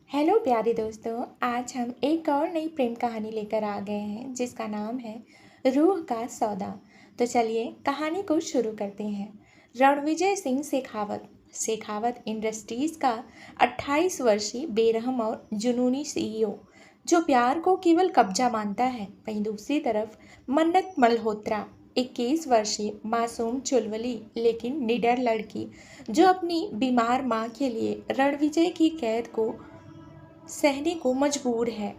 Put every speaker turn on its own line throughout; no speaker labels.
Hello प्यारे दोस्तों। आज हम एक और नई प्रेम कहानी लेकर आ गए हैं जिसका नाम है रूह का सौदा। तो चलिए कहानी को शुरू करते हैं। रणविजय सिंह शेखावत शेखावत इंडस्ट्रीज का 28 वर्षीय बेरहम और जुनूनी सीईओ जो प्यार को केवल कब्जा मानता है। वहीं दूसरी तरफ मन्नत मल्होत्रा 21 वर्षीय मासूम चुलबुली लेकिन निडर लड़की जो अपनी बीमार माँ के लिए रणविजय की कैद को सहने को मजबूर है।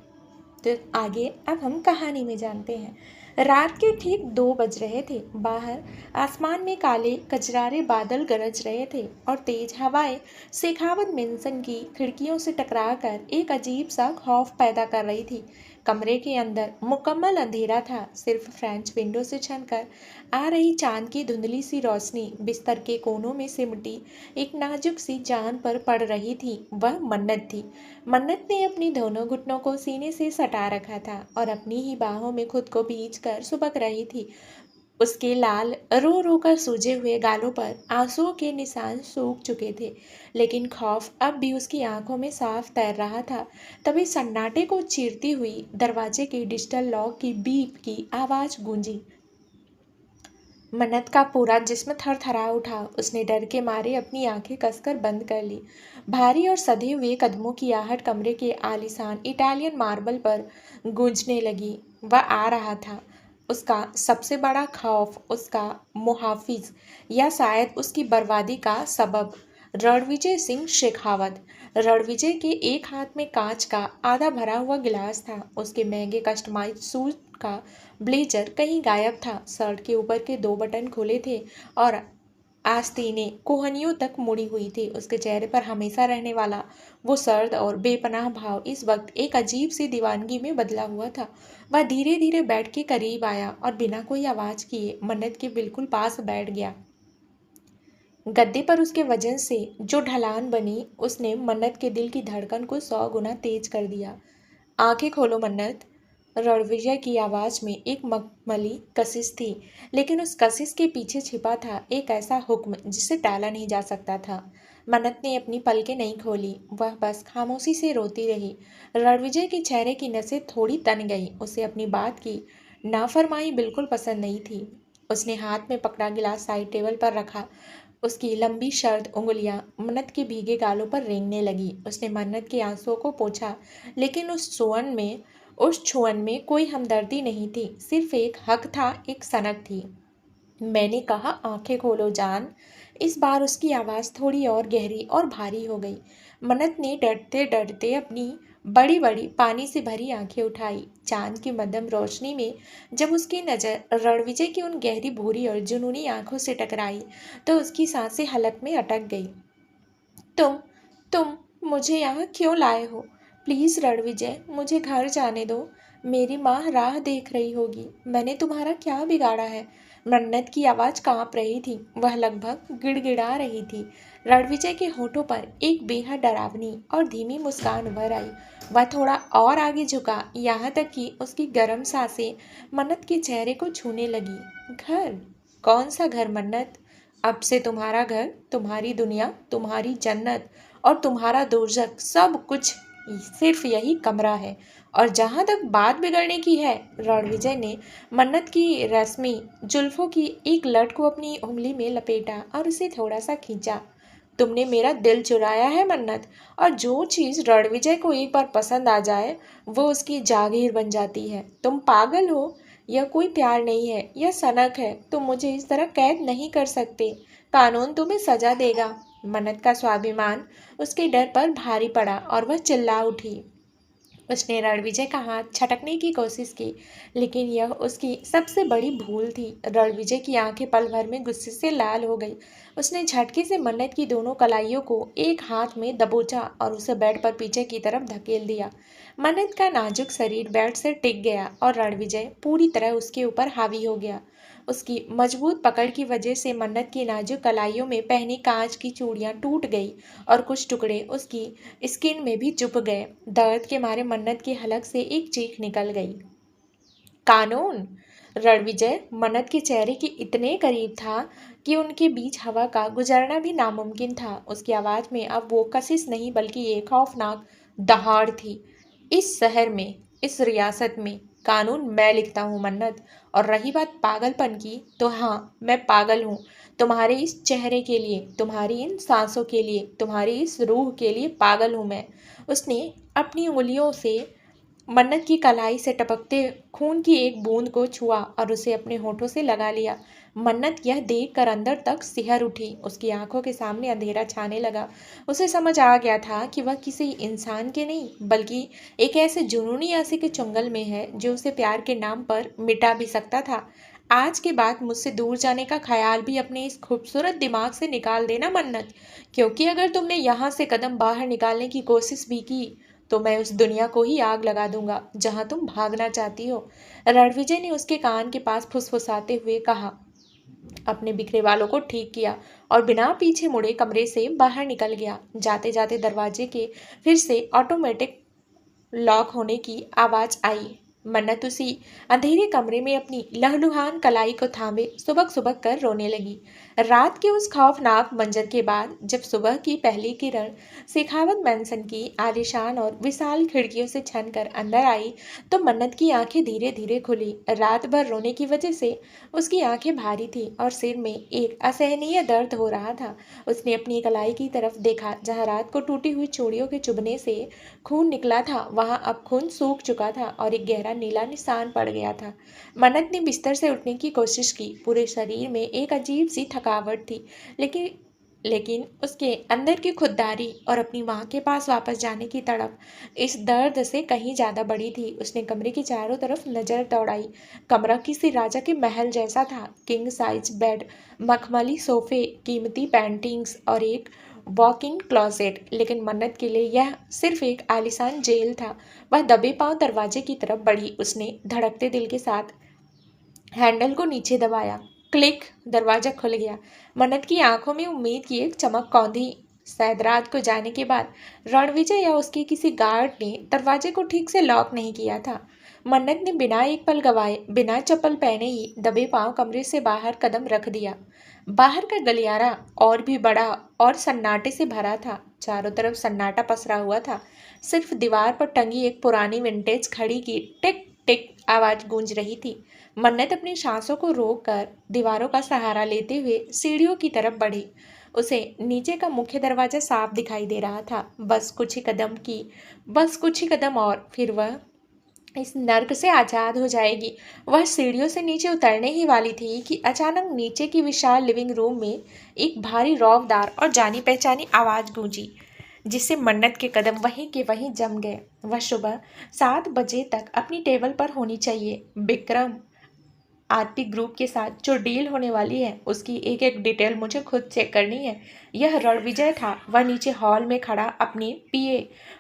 तो आगे अब हम कहानी में जानते हैं। रात के ठीक 2 बज रहे थे। बाहर आसमान में काले कचरारे बादल गरज रहे थे और तेज हवाएं शेखावत मेंशन की खिड़कियों से टकराकर एक अजीब सा खौफ पैदा कर रही थी। कमरे के अंदर मुकम्मल अंधेरा था। सिर्फ फ्रेंच विंडो से छनकर आ रही चांद की धुंधली सी रोशनी बिस्तर के कोनों में सिमटी एक नाजुक सी जान पर पड़ रही थी। वह मन्नत थी। मन्नत ने अपनी दोनों घुटनों को सीने से सटा रखा था और अपनी ही बाहों में खुद को भींच कर सुबक रही थी। उसके लाल रो रो कर सूजे हुए गालों पर आंसुओं के निशान सूख चुके थे, लेकिन खौफ अब भी उसकी आंखों में साफ तैर रहा था। तभी सन्नाटे को चीरती हुई दरवाजे के डिजिटल लॉक की बीप की आवाज गूंजी। मन्नत का पूरा जिस्म थरथरा उठा। उसने डर के मारे अपनी आंखें कसकर बंद कर ली। भारी और सधे हुए कदमों की आहट कमरे के आलीशान इटालियन मार्बल पर गूंजने लगी। वह आ रहा था। उसका सबसे बड़ा खौफ, उसका मुहाफिज, या शायद उसकी बर्बादी का सबब। रणविजय सिंह शेखावत। रणविजय के एक हाथ में कांच का आधा भरा हुआ गिलास था। उसके महंगे कस्टमाइज सूट का ब्लेजर कहीं गायब था। शर्ट के ऊपर के 2 बटन खुले थे और आस्तीनें कोहनियों तक मुड़ी हुई थी। उसके चेहरे पर हमेशा रहने वाला वो सर्द और बेपनाह भाव इस वक्त एक अजीब सी दीवानगी में बदला हुआ था। वह धीरे धीरे बेड के करीब आया और बिना कोई आवाज किए मन्नत के बिल्कुल पास बैठ गया। गद्दे पर उसके वजन से जो ढलान बनी उसने मन्नत के दिल की धड़कन को 100 गुना तेज कर दिया। आंखें खोलो मन्नत। रणविजय की आवाज में एक मखमली कशिश थी, लेकिन उस कशिश के पीछे छिपा था एक ऐसा हुक्म जिसे टाला नहीं जा सकता था। मन्नत ने अपनी पलकें नहीं खोली। वह बस खामोशी से रोती रही। रणविजय के चेहरे की नसें थोड़ी तन गई। उसे अपनी बात की नाफरमानी बिल्कुल पसंद नहीं थी। उसने हाथ में पकड़ा गिलास साइड टेबल पर रखा। उसकी लंबी सर्द उंगलियां मन्नत के भीगे गालों पर रेंगने लगी। उसने मन्नत के आंसुओं को पोंछा, लेकिन उस छुअन में कोई हमदर्दी नहीं थी, सिर्फ एक हक था, एक सनक थी। मैंने कहा आंखें खोलो जान। इस बार उसकी आवाज़ थोड़ी और गहरी और भारी हो गई। मन्नत ने डरते डरते अपनी बड़ी बड़ी पानी से भरी आंखें उठाई। चांद की मध्यम रोशनी में जब उसकी नज़र रणविजय की उन गहरी भूरी और जुनूनी आंखों से टकराई तो उसकी सांसें हलक में अटक गई। तुम तुम मुझे यहाँ क्यों लाए हो? प्लीज़ रणविजय, मुझे घर जाने दो। मेरी माँ राह देख रही होगी। मैंने तुम्हारा क्या बिगाड़ा है? मन्नत की आवाज़ कांप रही थी। वह लगभग गिड़गिड़ा रही थी। रणविजय के होठों पर एक बेहद डरावनी और धीमी मुस्कान उभर आई। वह थोड़ा और आगे झुका, यहाँ तक कि उसकी गर्म सांसें मन्नत के चेहरे को छूने लगी। घर? कौन सा घर मन्नत? अब से तुम्हारा घर, तुम्हारी दुनिया, तुम्हारी जन्नत और तुम्हारा दोजख सब कुछ सिर्फ यही कमरा है। और जहाँ तक बात बिगड़ने की है, रणविजय ने मन्नत की रस्मी जुल्फों की एक लट को अपनी उंगली में लपेटा और उसे थोड़ा सा खींचा। तुमने मेरा दिल चुराया है मन्नत, और जो चीज़ रणविजय को एक बार पसंद आ जाए वो उसकी जागीर बन जाती है। तुम पागल हो। यह कोई प्यार नहीं है, यह सनक है। तुम मुझे इस तरह कैद नहीं कर सकते। कानून तुम्हें सजा देगा। मन्नत का स्वाभिमान उसके डर पर भारी पड़ा और वह चिल्ला उठी। उसने रणविजय का हाथ छटकने की कोशिश की, लेकिन यह उसकी सबसे बड़ी भूल थी। रणविजय की आंखें पल भर में गुस्से से लाल हो गई। उसने झटके से मन्नत की दोनों कलाइयों को एक हाथ में दबोचा और उसे बेड पर पीछे की तरफ धकेल दिया। मन्नत का नाजुक शरीर बेड से टिक गया और रणविजय पूरी तरह उसके ऊपर हावी हो गया। उसकी मजबूत पकड़ की वजह से मन्नत की नाजुक कलाइयों में पहनी कांच की चूड़ियां टूट गई और कुछ टुकड़े उसकी स्किन में भी चुभ गए। दर्द के मारे मन्नत की हलक से एक चीख निकल गई। कानून? रणविजय मन्नत के चेहरे के इतने करीब था कि उनके बीच हवा का गुजरना भी नामुमकिन था। उसकी आवाज़ में अब वो कशिश नहीं बल्कि एक खौफनाक दहाड़ थी। इस शहर में, इस रियासत में कानून मैं लिखता हूँ मन्नत। और रही बात पागलपन की, तो हाँ, मैं पागल हूँ। तुम्हारे इस चेहरे के लिए, तुम्हारी इन सांसों के लिए, तुम्हारी इस रूह के लिए पागल हूँ मैं। उसने अपनी उंगलियों से मन्नत की कलाई से टपकते खून की एक बूंद को छुआ और उसे अपने होठों से लगा लिया। मन्नत यह देख कर अंदर तक सिहर उठी। उसकी आंखों के सामने अंधेरा छाने लगा। उसे समझ आ गया था कि वह किसी इंसान के नहीं, बल्कि एक ऐसे जुनूनी आशिक के चुंगल में है जो उसे प्यार के नाम पर मिटा भी सकता था। आज के बाद मुझसे दूर जाने का ख्याल भी अपने इस खूबसूरत दिमाग से निकाल देना मन्नत, क्योंकि अगर तुमने यहाँ से कदम बाहर निकालने की कोशिश भी की तो मैं उस दुनिया को ही आग लगा दूंगा जहां तुम भागना चाहती हो। रणविजय ने उसके कान के पास फुसफुसाते हुए कहा। अपने बिखरे बालों को ठीक किया और बिना पीछे मुड़े कमरे से बाहर निकल गया। जाते जाते दरवाजे के फिर से ऑटोमेटिक लॉक होने की आवाज आई। मन्नत उसी अंधेरे कमरे में अपनी लहलुहान कलाई को थामे सुबक सुबक कर रोने लगी। रात के उस खौफनाक मंजर के बाद जब सुबह की पहली किरण शेखावत मैंसन की आलीशान और विशाल खिड़कियों से छन कर अंदर आई तो मन्नत की आंखें धीरे धीरे खुली। रात भर रोने की वजह से उसकी आंखें भारी थी और सिर में एक असहनीय दर्द हो रहा था। उसने अपनी कलाई की तरफ देखा जहां रात को टूटी हुई चूड़ियों के चुभने से खून निकला था, वहां अब खून सूख चुका था और एक गहरा नीला निशान पड़ गया था। मन्नत ने बिस्तर से उठने की कोशिश की। पूरे शरीर में एक अजीब सी थकावट थी, लेकिन लेकिन उसके अंदर की खुददारी और अपनी माँ के पास वापस जाने की तड़प इस दर्द से कहीं ज्यादा बड़ी थी। उसने कमरे की चारों तरफ नजर दौड़ाई। कमरा किसी राजा के महल जैसा था। किंग साइज बेड, मखमली सोफे, कीमती पेंटिंग्स और एक वॉक इन क्लोजेट, लेकिन मन्नत के लिए यह सिर्फ एक आलीशान जेल था। वह दबे पांव दरवाजे की तरफ बढ़ी। उसने धड़कते दिल के साथ हैंडल को नीचे दबाया। क्लिक, दरवाजा खुल गया। मन्नत की आंखों में उम्मीद की एक चमक कौंधी। शायद रात को जाने के बाद रणविजय या उसके किसी गार्ड ने दरवाजे को ठीक से लॉक नहीं किया था। मन्नत ने बिना एक पल गवाए, बिना चप्पल पहने ही दबे पांव कमरे से बाहर कदम रख दिया। बाहर का गलियारा और भी बड़ा और सन्नाटे से भरा था। चारों तरफ सन्नाटा पसरा हुआ था। सिर्फ दीवार पर टंगी एक पुरानी विंटेज घड़ी की टिक टिक आवाज गूंज रही थी। मन्नत अपनी सांसों को रोककर दीवारों का सहारा लेते हुए सीढ़ियों की तरफ बढ़ी। उसे नीचे का मुख्य दरवाजा साफ दिखाई दे रहा था। बस कुछ ही कदम और फिर वह इस नर्क से आजाद हो जाएगी। वह सीढ़ियों से नीचे उतरने ही वाली थी कि अचानक नीचे की विशाल लिविंग रूम में एक भारी रौबदार और जानी पहचानी आवाज गूंजी, जिससे मन्नत के कदम वहीं के वहीं जम गए। वह सुबह 7 बजे तक अपनी टेबल पर होनी चाहिए। विक्रम आरती ग्रुप के साथ जो डील होने वाली है उसकी एक एक डिटेल मुझे खुद चेक करनी है। यह रणविजय था। वह नीचे हॉल में खड़ा अपने पीए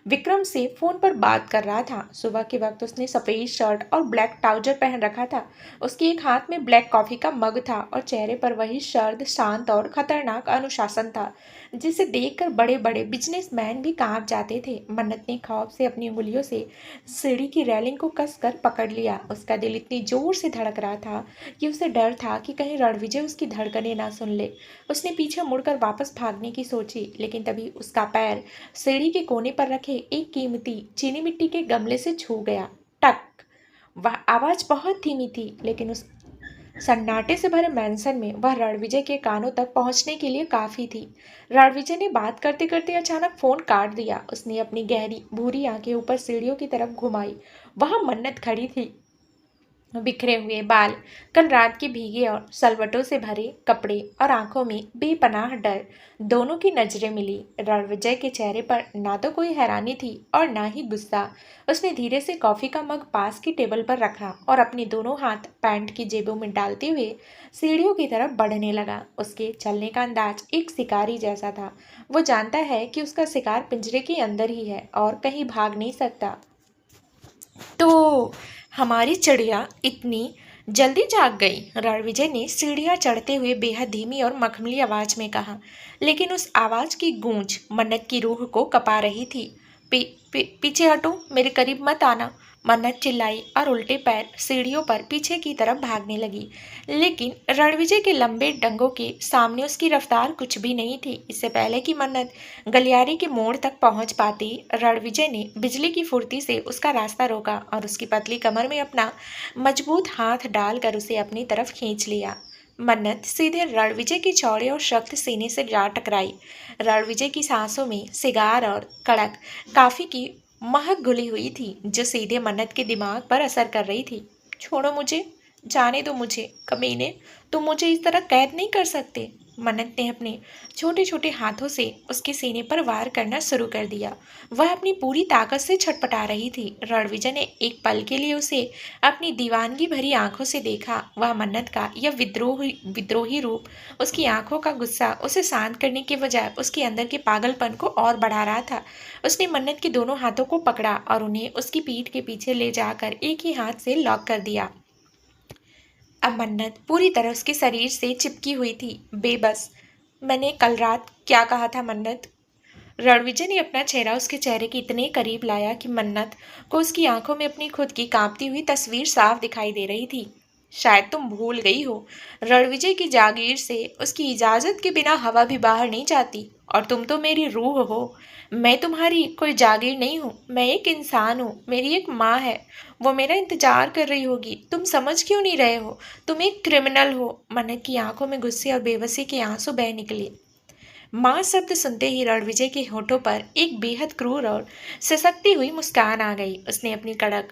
विक्रम से फोन पर बात कर रहा था। सुबह के वक्त उसने सफेद शर्ट और ब्लैक ट्राउजर पहन रखा था। उसके एक हाथ में ब्लैक कॉफी का मग था और चेहरे पर वही सर्द, शांत और खतरनाक अनुशासन था जिसे देखकर बड़े बड़े बिजनेसमैन भी कांप जाते थे। मन्नत ने खौफ से अपनी उंगलियों से सीढ़ी की रेलिंग को कसकर पकड़ लिया। उसका दिल इतनी जोर से धड़क रहा था कि उसे डर था कि कहीं रणविजय उसकी धड़कनें ना सुन ले। उसने पीछे मुड़कर वापस भागने की सोची, लेकिन तभी उसका पैर सीढ़ी के कोने पर रखे एक कीमती चीनी मिट्टी के गमले से छू गया। टक। वह आवाज बहुत धीमी थी, लेकिन उस सन्नाटे से भरे मैंसन में वह रणविजय के कानों तक पहुंचने के लिए काफी थी। रणविजय ने बात करते करते अचानक फोन काट दिया। उसने अपनी गहरी भूरी आंखें ऊपर सीढ़ियों की तरफ घुमाई। वहां मन्नत खड़ी थी। बिखरे हुए बाल, कल रात के भीगे और सलवटों से भरे कपड़े और आंखों में बेपनाह डर, दोनों की नजरें मिली। रणविजय के चेहरे पर ना तो कोई हैरानी थी और ना ही गुस्सा। उसने धीरे से कॉफी का मग पास की टेबल पर रखा और अपने दोनों हाथ पैंट की जेबों में डालते हुए सीढ़ियों की तरफ बढ़ने लगा। उसके चलने का अंदाज एक शिकारी जैसा था। वो जानता है कि उसका शिकार पिंजरे के अंदर ही है और कहीं भाग नहीं सकता। तो हमारी चिड़िया इतनी जल्दी जाग गई, रणविजय ने सीढ़ियां चढ़ते हुए बेहद धीमी और मखमली आवाज में कहा। लेकिन उस आवाज की गूंज मन्नत की रूह को कपा रही थी। पीछे हटो, मेरे करीब मत आना। मन्नत चिल्लाई और उल्टे पैर सीढ़ियों पर पीछे की तरफ भागने लगी। लेकिन रणविजय के लंबे डंगों के सामने उसकी रफ्तार कुछ भी नहीं थी। इससे पहले कि मन्नत गलियारे के मोड़ तक पहुंच पाती, रणविजय ने बिजली की फुर्ती से उसका रास्ता रोका और उसकी पतली कमर में अपना मजबूत हाथ डालकर उसे अपनी तरफ खींच लिया। मन्नत सीधे रणविजय के चौड़े और सख्त सीने से जा टकराई। रणविजय की सांसों में सिगार और कड़क कॉफी की महक घुली हुई थी, जो सीधे मन्नत के दिमाग पर असर कर रही थी। छोड़ो मुझे, जाने दो मुझे, कमीने, तुम मुझे इस तरह कैद नहीं कर सकते। मन्नत ने अपने छोटे छोटे हाथों से उसके सीने पर वार करना शुरू कर दिया। वह अपनी पूरी ताकत से छटपटा रही थी। रणविजय ने एक पल के लिए उसे अपनी दीवानगी भरी आंखों से देखा। वह मन्नत का यह विद्रोही रूप, उसकी आंखों का गुस्सा उसे शांत करने के बजाय उसके अंदर के पागलपन को और बढ़ा रहा था। उसने मन्नत के दोनों हाथों को पकड़ा और उन्हें उसकी पीठ के पीछे ले जाकर एक ही हाथ से लॉक कर दिया। अब मन्नत पूरी तरह उसके शरीर से चिपकी हुई थी, बेबस। मैंने कल रात क्या कहा था मन्नत? रणविजय ने अपना चेहरा उसके चेहरे के इतने करीब लाया कि मन्नत को उसकी आंखों में अपनी खुद की कांपती हुई तस्वीर साफ दिखाई दे रही थी। शायद तुम भूल गई हो, रणविजय की जागीर से उसकी इजाजत के बिना हवा भी बाहर नहीं जाती। और तुम तो मेरी रूह हो। मैं तुम्हारी कोई जागीर नहीं हूँ, मैं एक इंसान हूँ। मेरी एक माँ है, वो मेरा इंतजार कर रही होगी। तुम समझ क्यों नहीं रहे हो? तुम एक क्रिमिनल हो। मन्नत की आंखों में गुस्से और बेबसी के आंसू बह निकले। माँ शब्द सुनते ही रणविजय के होठों पर एक बेहद क्रूर और सशक्ति हुई मुस्कान आ गई। उसने अपनी पकड़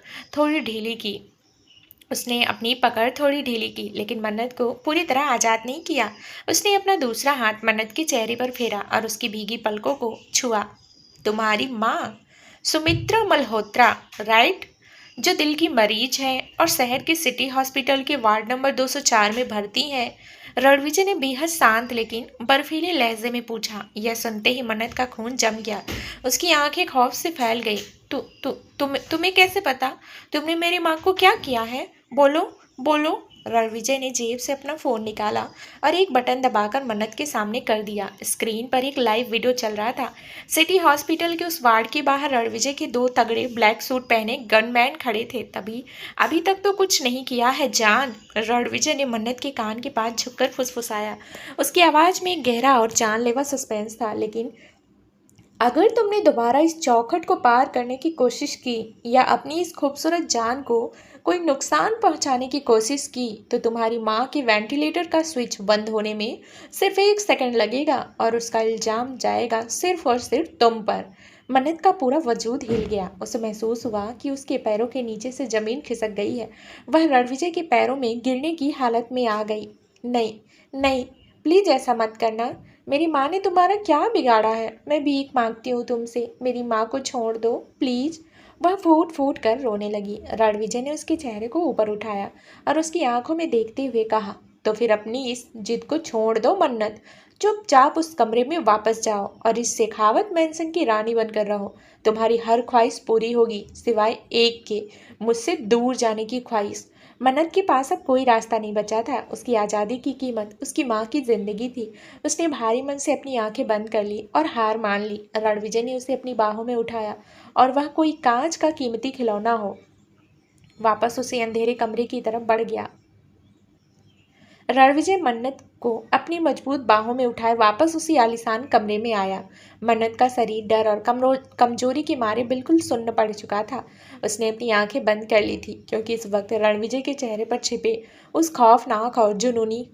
थोड़ी ढीली की, लेकिन मन्नत को पूरी तरह आजाद नहीं किया। उसने अपना दूसरा हाथ मन्नत के चेहरे पर फेरा और उसकी भीगी पलकों को छुआ। तुम्हारी माँ, सुमित्रा मल्होत्रा, राइट? जो दिल की मरीज है और शहर के सिटी हॉस्पिटल के वार्ड नंबर 204 में भर्ती है। रणविजय ने बेहद शांत लेकिन बर्फीले लहजे में पूछा। यह सुनते ही मन्नत का खून जम गया। उसकी आंखें खौफ से फैल गई। तुम्हें कैसे पता? तुमने मेरी माँ को क्या किया है? बोलो, बोलो। रणविजय ने जेब से अपना फोन निकाला और एक बटन दबाकर मन्नत के सामने कर दिया। स्क्रीन पर एक लाइव वीडियो चल रहा था। सिटी हॉस्पिटल के उस वार्ड के बाहर रणविजय के दो तगड़े ब्लैक सूट पहने गनमैन खड़े थे। तभी अभी तक तो कुछ नहीं किया है जान, रणविजय ने मन्नत के कान के पास झुककर फुसफुसाया। उसकी आवाज में एक गहरा और जानलेवा सस्पेंस था। लेकिन अगर तुमने दोबारा इस चौखट को पार करने की कोशिश की या अपनी इस खूबसूरत जान को कोई नुकसान पहुंचाने की कोशिश की, तो तुम्हारी माँ के वेंटिलेटर का स्विच बंद होने में सिर्फ 1 सेकंड लगेगा और उसका इल्जाम जाएगा सिर्फ और सिर्फ तुम पर। मन्नत का पूरा वजूद हिल गया। उसे महसूस हुआ कि उसके पैरों के नीचे से जमीन खिसक गई है। वह रणविजय के पैरों में गिरने की हालत में आ गई। नहीं, नहीं, प्लीज ऐसा मत करना। मेरी माँ ने तुम्हारा क्या बिगाड़ा है? मैं भीख मांगती हूँ तुमसे, मेरी माँ को छोड़ दो प्लीज। वह फूट फूट कर रोने लगी। रणविजय ने उसके चेहरे को ऊपर उठाया और उसकी आंखों में देखते हुए कहा, तो फिर अपनी इस जिद को छोड़ दो मन्नत। चुपचाप उस कमरे में वापस जाओ और इस शेखावत मैंसन की रानी बनकर रहो। तुम्हारी हर ख्वाहिश पूरी होगी सिवाय एक के, मुझसे दूर जाने की ख्वाहिश। मन्नत के पास अब कोई रास्ता नहीं बचा था। उसकी आज़ादी की कीमत उसकी माँ की जिंदगी थी। उसने भारी मन से अपनी आंखें बंद कर ली और हार मान ली। रणविजय ने उसे अपनी बाहों में उठाया और वह कोई कांच का कीमती खिलौना हो वापस उसे अंधेरे कमरे की तरफ बढ़ गया। रणविजय मन्नत को अपनी मजबूत बाहों में उठाए वापस उसी आलीशान कमरे में आया। मन्नत का शरीर डर और कमजोरी के मारे बिल्कुल सुन्न पड़ चुका था। उसने अपनी आंखें बंद कर ली थी, क्योंकि इस वक्त रणविजय के चेहरे पर छिपे उस खौफनाक और जुनूनी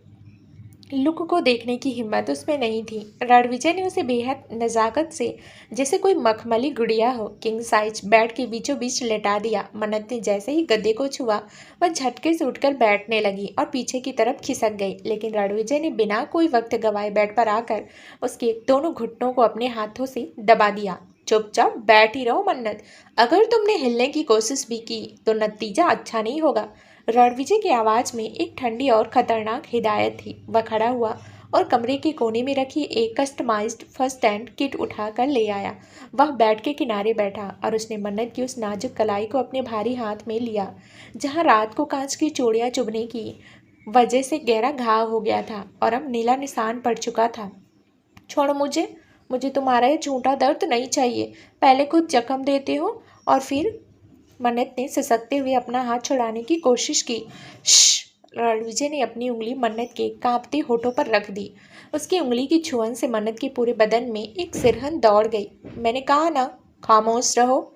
लुक को देखने की हिम्मत उसमें नहीं थी। रणविजय ने उसे बेहद नज़ाकत से, जैसे कोई मखमली गुड़िया हो, किंग साइज बेड के बीचों बीच लेटा दिया। मन्नत ने जैसे ही गद्दे को छुआ, वह झटके से उठकर बैठने लगी और पीछे की तरफ खिसक गई। लेकिन रणविजय ने बिना कोई वक्त गवाए बेड पर आकर उसके दोनों घुटनों को अपने हाथों से दबा दिया। चुपचाप बैठ ही रहो मन्नत। अगर तुमने हिलने की कोशिश भी की तो नतीजा अच्छा नहीं होगा। रणविजय की आवाज में एक ठंडी और खतरनाक हिदायत थी। वह खड़ा हुआ और कमरे के कोने में रखी एक कस्टमाइज्ड फर्स्ट एड किट उठाकर ले आया। वह बेड के किनारे बैठा और उसने मन्नत की उस नाजुक कलाई को अपने भारी हाथ में लिया, जहां रात को कांच की चूड़ियां चुभने की वजह से गहरा घाव हो गया था और अब नीला निशान पड़ चुका था। छोड़ो मुझे, मुझे तुम्हारा ये झूठा दर्द नहीं चाहिए। पहले खुद जख्म देते हो और फिर। मन्नत ने सिसकते हुए अपना हाथ छुड़ाने की कोशिश की। श्श! रणविजय ने अपनी उंगली मन्नत के कांपते होठों पर रख दी। उसकी उंगली की छुअन से मन्नत के पूरे बदन में एक सिरहन दौड़ गई। मैंने कहा ना, खामोश रहो।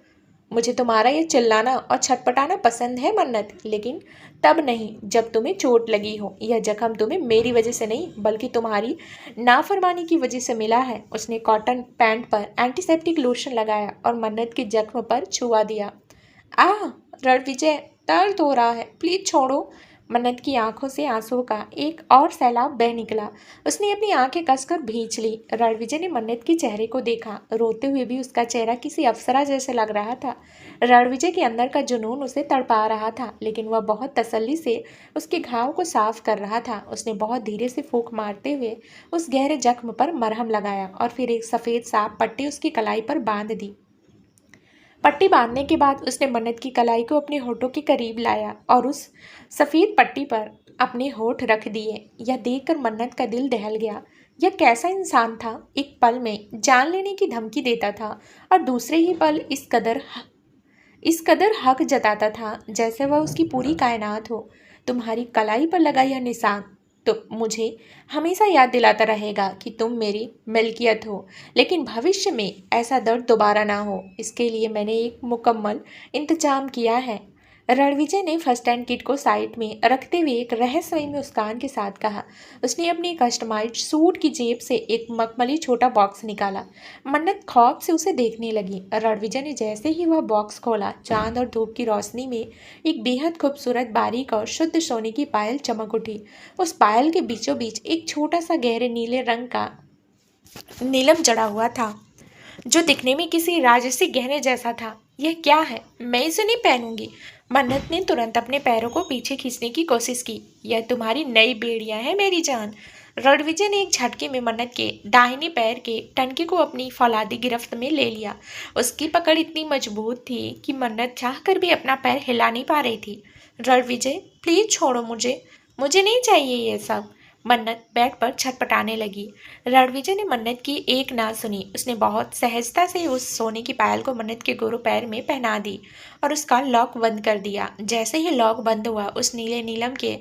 मुझे तुम्हारा ये चिल्लाना और छटपटाना पसंद है मन्नत, लेकिन तब नहीं जब तुम्हें चोट लगी हो। यह जख्म तुम्हें मेरी वजह से नहीं बल्कि तुम्हारी नाफरमानी की वजह से मिला है। उसने कॉटन पैंट पर एंटीसेप्टिक लोशन लगाया और मन्नत के जख्म पर छुआ दिया। आह! रणविजय, दर्द हो रहा है, प्लीज छोड़ो। मन्नत की आंखों से आंसुओं का एक और सैलाब बह निकला। उसने अपनी आंखें कसकर भींच ली। रणविजय ने मन्नत के चेहरे को देखा। रोते हुए भी उसका चेहरा किसी अप्सरा जैसे लग रहा था। रणविजय के अंदर का जुनून उसे तड़पा रहा था, लेकिन वह बहुत तसल्ली से उसके घाव को साफ कर रहा था। उसने बहुत धीरे से फूंक मारते हुए उस गहरे जख्म पर मरहम लगाया और फिर एक सफ़ेद साफ पट्टी उसकी कलाई पर बांध दी। पट्टी बांधने के बाद उसने मन्नत की कलाई को अपने होठों के करीब लाया और उस सफ़ेद पट्टी पर अपने होठ रख दिए। यह देखकर मन्नत का दिल दहल गया। यह कैसा इंसान था, एक पल में जान लेने की धमकी देता था और दूसरे ही पल इस कदर हक जताता था जैसे वह उसकी पूरी कायनात हो। तुम्हारी कलाई पर लगा यह निशान तो मुझे हमेशा याद दिलाता रहेगा कि तुम मेरी मिल्कियत हो, लेकिन भविष्य में ऐसा दर्द दोबारा ना हो, इसके लिए मैंने एक मुकम्मल इंतजाम किया है। रणविजय ने फर्स्ट एड किट को साइड में रखते हुए एक रहस्यमयी मुस्कान के साथ कहा। उसने अपनी कस्टमाइज्ड सूट की जेब से एक मखमली छोटा बॉक्स निकाला। मन्नत खौफ से उसे देखने लगी। रणविजय ने जैसे ही वह बॉक्स खोला, चांद और धूप की रोशनी में एक बेहद खूबसूरत बारीक और शुद्ध सोने की पायल चमक उठी। उस पायल के बीचों बीच एक छोटा सा गहरे नीले रंग का नीलम जड़ा हुआ था, जो दिखने में किसी राजसी गहने जैसा था। यह क्या है? मैं इसे नहीं पहनूंगी। मन्नत ने तुरंत अपने पैरों को पीछे खींचने की कोशिश की। यह तुम्हारी नई बेड़ियां हैं मेरी जान। रणविजय ने एक झटके में मन्नत के दाहिने पैर के टनके को अपनी फौलादी गिरफ्त में ले लिया। उसकी पकड़ इतनी मजबूत थी कि मन्नत चाहकर भी अपना पैर हिला नहीं पा रही थी। रणविजय, प्लीज छोड़ो मुझे, मुझे नहीं चाहिए ये सब। मन्नत बेड पर छटपटाने लगी। रणविजय ने मन्नत की एक ना सुनी। उसने बहुत सहजता से उस सोने की पायल को मन्नत के गोरू पैर में पहना दी और उसका लॉक बंद कर दिया। जैसे ही लॉक बंद हुआ, उस नीले नीलम के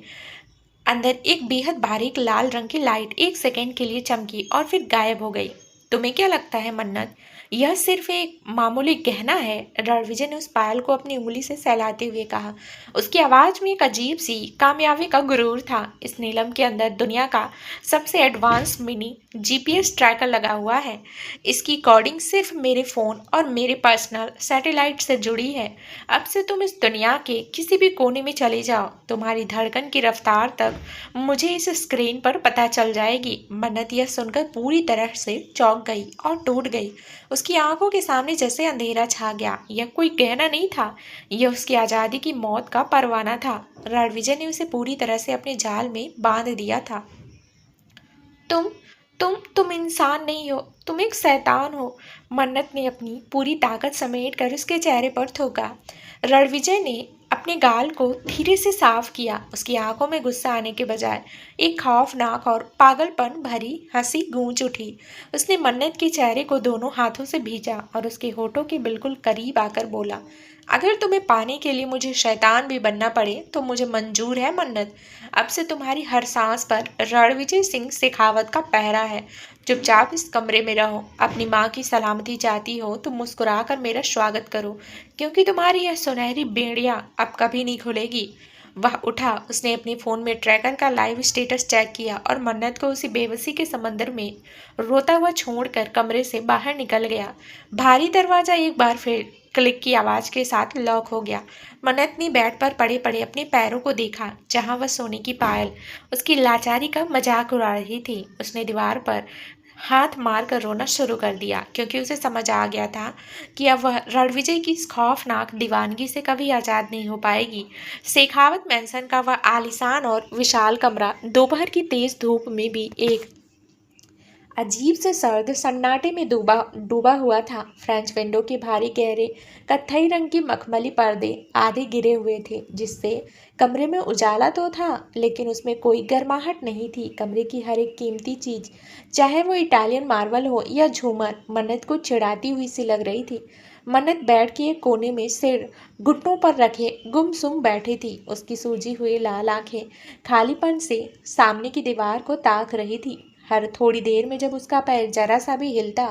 अंदर एक बेहद बारीक लाल रंग की लाइट एक सेकंड के लिए चमकी और फिर गायब हो गई। तुम्हें क्या लगता है मन्नत, यह सिर्फ एक मामूली गहना है? रणविजय ने उस पायल को अपनी उंगली से सहलाते हुए कहा। उसकी आवाज़ में एक अजीब सी कामयाबी का गुरूर था। इस नीलम के अंदर दुनिया का सबसे एडवांस मिनी जीपीएस ट्रैकर लगा हुआ है। इसकी कोडिंग सिर्फ मेरे फ़ोन और मेरे पर्सनल सैटेलाइट से जुड़ी है। अब से तुम इस दुनिया के किसी भी कोने में चले जाओ, तुम्हारी धड़कन की रफ्तार तक मुझे इस स्क्रीन पर पता चल जाएगी। मन्नत यह सुनकर पूरी तरह से चौंक गई और टूट गई। उसकी आंखों के सामने जैसे अंधेरा छा गया। यह कोई गहना नहीं था, यह उसकी आज़ादी की मौत का परवाना था। रणविजय ने उसे पूरी तरह से अपने जाल में बांध दिया था। तुम तुम इंसान नहीं हो, तुम एक शैतान हो। मन्नत ने अपनी पूरी ताकत समेट कर उसके चेहरे पर थूका। रणविजय ने अपने गाल को धीरे से साफ किया। उसकी आंखों में गुस्सा आने के बजाय एक खौफनाक और पागलपन भरी हंसी गूंज उठी। उसने मन्नत के चेहरे को दोनों हाथों से भींचा और उसके होठों के बिल्कुल करीब आकर बोला, अगर तुम्हें पाने के लिए मुझे शैतान भी बनना पड़े तो मुझे मंजूर है मन्नत। अब से तुम्हारी हर सांस पर रणविजय सिंह शेखावत का पहरा है। चुपचाप इस कमरे में रहो। अपनी माँ की सलामती चाहती हो तो मुस्कुरा कर मेरा स्वागत करो, क्योंकि तुम्हारी यह सुनहरी बेड़ियाँ अब कभी नहीं खुलेगी। वह उठा। उसने अपने फ़ोन में ट्रैकर का लाइव स्टेटस चेक किया और मन्नत को उसी बेबसी के समंदर में रोता हुआ छोड़कर कमरे से बाहर निकल गया। भारी दरवाज़ा एक बार फिर क्लिक की आवाज़ के साथ लॉक हो गया। मन्नत ने बेड पर पड़े पड़े अपने पैरों को देखा, जहां वह सोने की पायल उसकी लाचारी का मजाक उड़ा रही थी। उसने दीवार पर हाथ मार कर रोना शुरू कर दिया, क्योंकि उसे समझ आ गया था कि अब वह रणविजय की इस खौफनाक दीवानगी से कभी आज़ाद नहीं हो पाएगी। शेखावत मैंसन का वह आलीशान और विशाल कमरा दोपहर की तेज धूप में भी एक अजीब से सर्द सन्नाटे में डूबा डूबा हुआ था। फ्रेंच विंडो के भारी गहरे कत्थई रंग के मखमली पर्दे आधे गिरे हुए थे, जिससे कमरे में उजाला तो था लेकिन उसमें कोई गर्माहट नहीं थी। कमरे की हर एक कीमती चीज, चाहे वो इटालियन मार्बल हो या झूमर, मन्नत को चिढ़ाती हुई सी लग रही थी। मन्नत बेड के एक कोने में सिर घुटनों पर रखे गुमसुम बैठी थी। उसकी सूजी हुई लाल आंखें खालीपन से सामने की दीवार को ताक रही थी। हर थोड़ी देर में जब उसका पैर जरा सा भी हिलता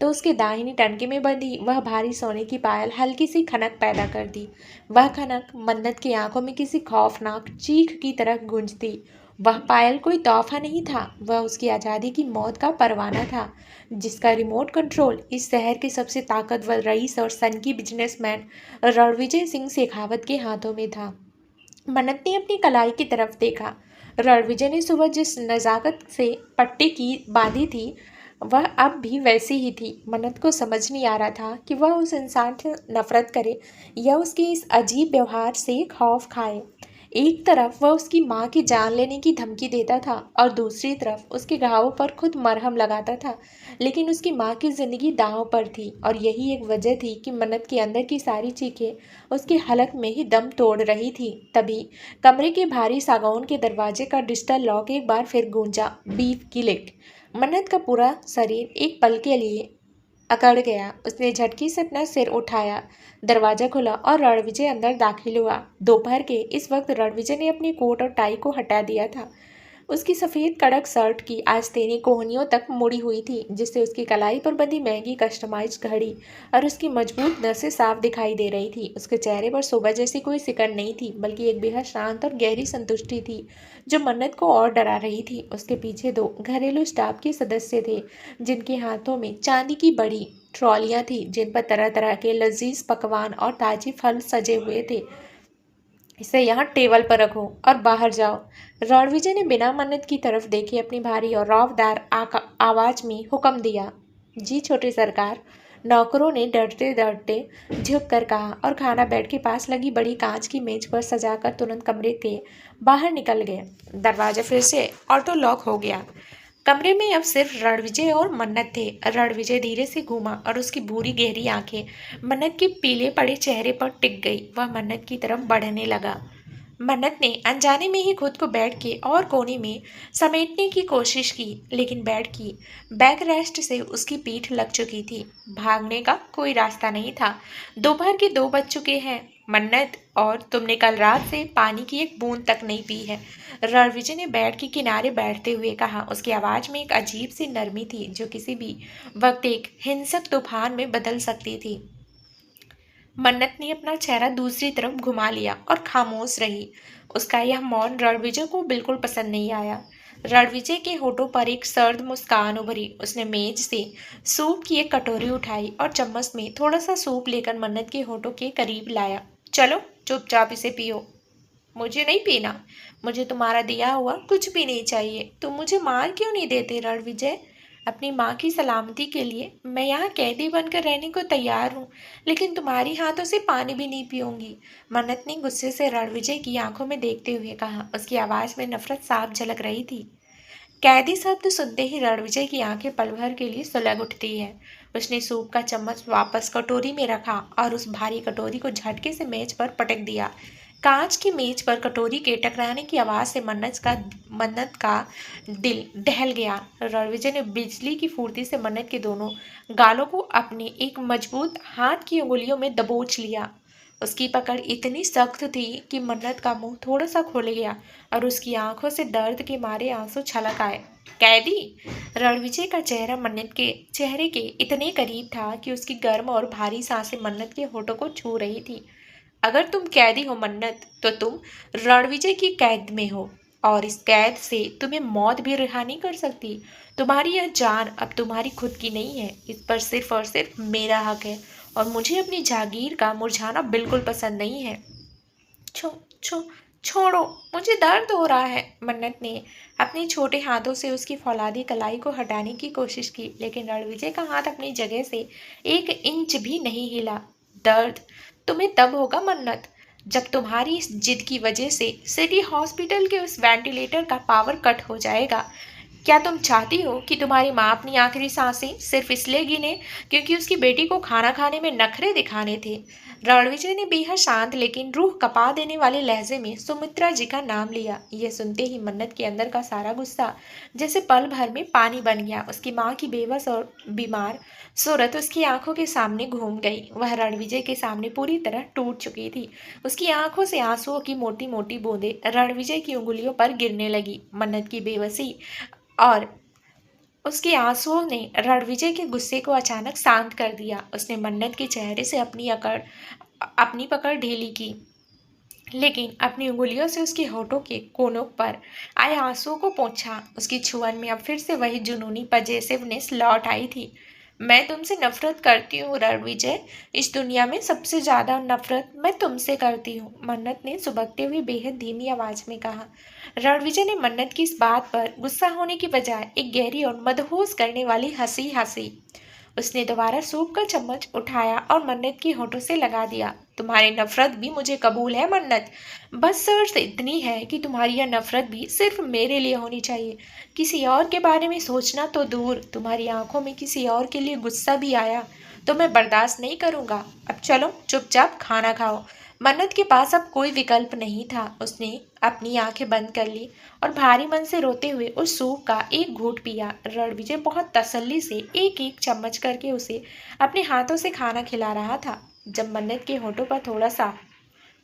तो उसके दाहिनी टनके में बंधी वह भारी सोने की पायल हल्की सी खनक पैदा कर दी। वह खनक मन्नत की आंखों में किसी खौफनाक चीख की तरह गूंजती। वह पायल कोई तोहफा नहीं था, वह उसकी आज़ादी की मौत का परवाना था, जिसका रिमोट कंट्रोल इस शहर के सबसे ताकतवर रईस और सनकी बिजनेसमैन रणविजय सिंह शेखावत के हाथों में था। मन्नत ने अपनी कलाई की तरफ देखा। रणविजय ने सुबह जिस नज़ाकत से पट्टी की बांधी थी, वह अब भी वैसी ही थी। मन्नत को समझ नहीं आ रहा था कि वह उस इंसान से नफरत करे या उसके इस अजीब व्यवहार से खौफ खाए। एक तरफ वह उसकी माँ की जान लेने की धमकी देता था और दूसरी तरफ उसके घावों पर खुद मरहम लगाता था, लेकिन उसकी माँ की जिंदगी दांव पर थी और यही एक वजह थी कि मन्नत के अंदर की सारी चीखें उसके हलक में ही दम तोड़ रही थी। तभी कमरे के भारी सागौन के दरवाजे का डिजिटल लॉक एक बार फिर गूंजा, बीफ की लिक। मन्नत का पूरा शरीर एक पल के लिए अकड़ गया। उसने झटके से अपना सिर उठाया। दरवाजा खुला और रणविजय अंदर दाखिल हुआ। दोपहर के इस वक्त रणविजय ने अपनी कोट और टाई को हटा दिया था। उसकी सफ़ेद कड़क शर्ट की आस्तीनें कोहनियों तक मुड़ी हुई थी, जिससे उसकी कलाई पर बंधी महंगी कस्टमाइज्ड घड़ी और उसकी मजबूत नसें साफ दिखाई दे रही थी। उसके चेहरे पर सुबह जैसी कोई सिकन नहीं थी, बल्कि एक बेहद शांत और गहरी संतुष्टि थी, जो मन्नत को और डरा रही थी। उसके पीछे दो घरेलू स्टाफ के सदस्य थे, जिनके हाथों में चांदी की बड़ी ट्रॉलियां थी, जिन पर तरह तरह के लजीज पकवान और ताजे फल सजे हुए थे। इसे यहाँ टेबल पर रखो और बाहर जाओ। रणविजय ने बिना मन्नत की तरफ देखे अपनी भारी और रौबदार आवाज में हुक्म दिया। जी छोटे सरकार, नौकरों ने डरते डरते झुक कर कहा और खाना बेड के पास लगी बड़ी कांच की मेज पर सजाकर तुरंत कमरे के बाहर निकल गए। दरवाजा फिर से ऑटो लॉक हो गया। कमरे में अब सिर्फ रणविजय और मन्नत थे। रणविजय धीरे से घूमा और उसकी भूरी गहरी आंखें मन्नत के पीले पड़े चेहरे पर टिक गई। वह मन्नत की तरफ बढ़ने लगा। मन्नत ने अनजाने में ही खुद को बेड के और कोने में समेटने की कोशिश की, लेकिन बेड की बैकरेस्ट से उसकी पीठ लग चुकी थी। भागने का कोई रास्ता नहीं था। दोपहर के 2 बज चुके हैं मन्नत, और तुमने कल रात से पानी की एक बूंद तक नहीं पी है। रणविजय ने बेड के किनारे बैठते हुए कहा। उसकी आवाज़ में एक अजीब सी नरमी थी, जो किसी भी वक्त एक हिंसक तूफान में बदल सकती थी। मन्नत ने अपना चेहरा दूसरी तरफ घुमा लिया और खामोश रही। उसका यह मौन रणविजय को बिल्कुल पसंद नहीं आया। रणविजय के होठों पर एक सर्द मुस्कान उभरी। उसने मेज से सूप की एक कटोरी उठाई और चम्मच में थोड़ा सा सूप लेकर मन्नत के होठों के करीब लाया। चलो चुपचाप इसे पियो। मुझे नहीं पीना। मुझे तुम्हारा दिया हुआ कुछ भी नहीं चाहिए। तुम मुझे मार क्यों नहीं देते रणविजय? अपनी माँ की सलामती के लिए मैं यहाँ कैदी बनकर रहने को तैयार हूँ, लेकिन तुम्हारी हाथों से पानी भी नहीं पीऊंगी। मन्नत ने गुस्से से रणविजय की आंखों में देखते हुए कहा। उसकी आवाज़ में नफरत साफ झलक रही थी। कैदी शब्द सुनते ही रणविजय की आंखें पल भर के लिए सुलग उठती है। उसने सूप का चम्मच वापस कटोरी में रखा और उस भारी कटोरी को झटके से मेज पर पटक दिया। कांच की मेज पर कटोरी के टकराने की आवाज़ से मन्नत का दिल दहल गया। रणविजय ने बिजली की फुर्ती से मन्नत के दोनों गालों को अपने एक मजबूत हाथ की उंगलियों में दबोच लिया। उसकी पकड़ इतनी सख्त थी कि मन्नत का मुंह थोड़ा सा खुल गया और उसकी आंखों से दर्द के मारे आंसू छलक आए। कैदी? रणविजय का चेहरा मन्नत के चेहरे के इतने करीब था कि उसकी गर्म और भारी सांसें मन्नत के होठों को छू रही थी। अगर तुम कैदी हो मन्नत, तो तुम रणविजय की कैद में हो, और इस कैद से तुम्हें मौत भी रिहा नहीं कर सकती। तुम्हारी यह जान अब तुम्हारी खुद की नहीं है। इस पर सिर्फ और सिर्फ मेरा हक है, और मुझे अपनी जागीर का मुरझाना बिल्कुल पसंद नहीं है। छो छो छोड़ो, मुझे दर्द हो रहा है। मन्नत ने अपने छोटे हाथों से उसकी फौलादी कलाई को हटाने की कोशिश की, लेकिन रणविजय का हाथ अपनी जगह से 1 इंच भी नहीं हिला। दर्द तुम्हें तब होगा मन्नत, जब तुम्हारी इस जिद की वजह से सिटी हॉस्पिटल के उस वेंटिलेटर का पावर कट हो जाएगा। क्या तुम चाहती हो कि तुम्हारी माँ अपनी आखिरी सांसें सिर्फ इसलिए गिने क्योंकि उसकी बेटी को खाना खाने में नखरे दिखाने थे? रणविजय ने बेहद शांत लेकिन रूह कपा देने वाले लहजे में सुमित्रा जी का नाम लिया। यह सुनते ही मन्नत के अंदर का सारा गुस्सा जैसे पल भर में पानी बन गया। उसकी माँ की बेबस और बीमार सूरत उसकी आंखों के सामने घूम गई। वह रणविजय के सामने पूरी तरह टूट चुकी थी। उसकी आंखों से आंसुओं की मोटी मोटी बूंदें रणविजय की उंगलियों पर गिरने लगी। मन्नत की बेबसी और उसके आंसुओं ने रणविजय के गुस्से को अचानक शांत कर दिया। उसने मन्नत के चेहरे से अपनी पकड़ ढीली की, लेकिन अपनी उंगलियों से उसके होठों के कोनों पर आए आंसुओं को पोंछा। उसकी छुअन में अब फिर से वही जुनूनी पजेसिवनेस लौट आई थी। मैं तुमसे नफरत करती हूँ रणविजय। इस दुनिया में सबसे ज्यादा नफरत मैं तुमसे करती हूँ, मन्नत ने सुबकते हुए बेहद धीमी आवाज में कहा। रणविजय ने मन्नत की इस बात पर गुस्सा होने की बजाय एक गहरी और मदहोश करने वाली हंसी हंसी। उसने दोबारा सूप का चम्मच उठाया और मन्नत के होठों से लगा दिया। तुम्हारी नफरत भी मुझे कबूल है मन्नत, बस शर्त इतनी है कि तुम्हारी यह नफरत भी सिर्फ मेरे लिए होनी चाहिए। किसी और के बारे में सोचना तो दूर, तुम्हारी आंखों में किसी और के लिए गुस्सा भी आया तो मैं बर्दाश्त नहीं करूंगा। अब चलो चुपचाप खाना खाओ। मन्नत के पास अब कोई विकल्प नहीं था। उसने अपनी आंखें बंद कर ली और भारी मन से रोते हुए उस सूप का एक घूंट पिया। रणविजय बहुत तसल्ली से एक एक चम्मच करके उसे अपने हाथों से खाना खिला रहा था। जब मन्नत के होठों पर थोड़ा सा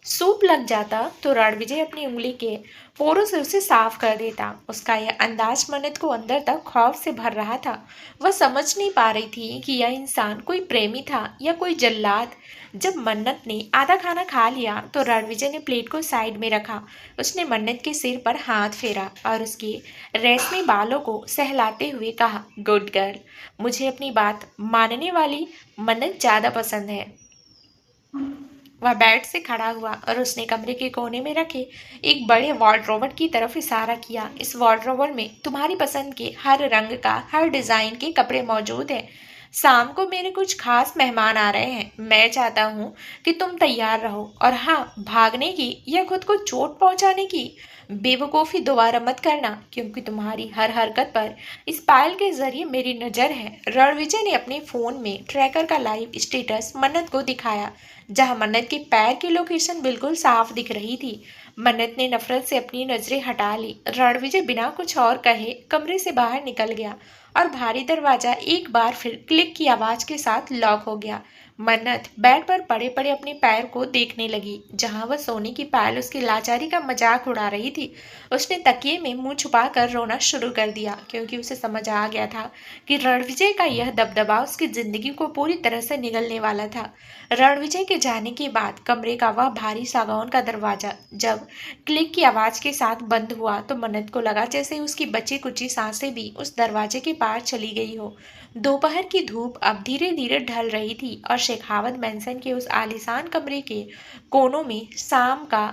सूप लग जाता तो रणविजय अपनी उंगली के पोरों से उसे साफ कर देता। उसका यह अंदाज मन्नत को अंदर तक खौफ से भर रहा था। वह समझ नहीं पा रही थी कि यह इंसान कोई प्रेमी था या कोई जल्लाद। जब मन्नत ने आधा खाना खा लिया तो रणविजय ने प्लेट को साइड में रखा। उसने मन्नत के सिर पर हाथ फेरा और उसके रेशमी बालों को सहलाते हुए कहा, गुड गर्ल, मुझे अपनी बात मानने वाली मन्नत ज्यादा पसंद है। वह बेड से खड़ा हुआ और उसने कमरे के कोने में रखे एक बड़े वार्डरोबर की तरफ इशारा किया। इस वार्डरोबर में तुम्हारी पसंद के हर रंग का, हर डिजाइन के कपड़े मौजूद हैं। शाम को मेरे कुछ खास मेहमान आ रहे हैं। मैं चाहता हूँ कि तुम तैयार रहो, और हाँ, भागने की या खुद को चोट पहुंचाने की बेवकूफ़ी दोबारा मत करना, क्योंकि तुम्हारी हर हरकत पर इस पायल के जरिए मेरी नज़र है। रणविजय ने अपने फ़ोन में ट्रैकर का लाइव स्टेटस मन्नत को दिखाया, जहां मन्नत के पैर की लोकेशन बिल्कुल साफ दिख रही थी। मन्नत ने नफरत से अपनी नजरें हटा ली। रणविजय बिना कुछ और कहे कमरे से बाहर निकल गया और भारी दरवाजा एक बार फिर क्लिक की आवाज के साथ लॉक हो गया। मन्नत बेड पर पड़े पड़े अपने पैर को देखने लगी, जहां वह सोने की पायल उसकी लाचारी का मजाक उड़ा रही थी। उसने तकिए में मुंह छुपाकर रोना शुरू कर दिया, क्योंकि उसे समझ आ गया था कि रणविजय का यह दबदबा उसकी जिंदगी को पूरी तरह से निगलने वाला था। रणविजय के जाने के बाद कमरे का वह भारी सागौन का दरवाजा जब क्लिक की आवाज के साथ बंद हुआ तो मन्नत को लगा जैसे उसकी बची कुची सांसें भी उस दरवाजे के पार चली गई हो। दोपहर की धूप अब धीरे धीरे ढल रही थी और शेखावत मैंसन के उस आलीशान कमरे के कोनों में शाम का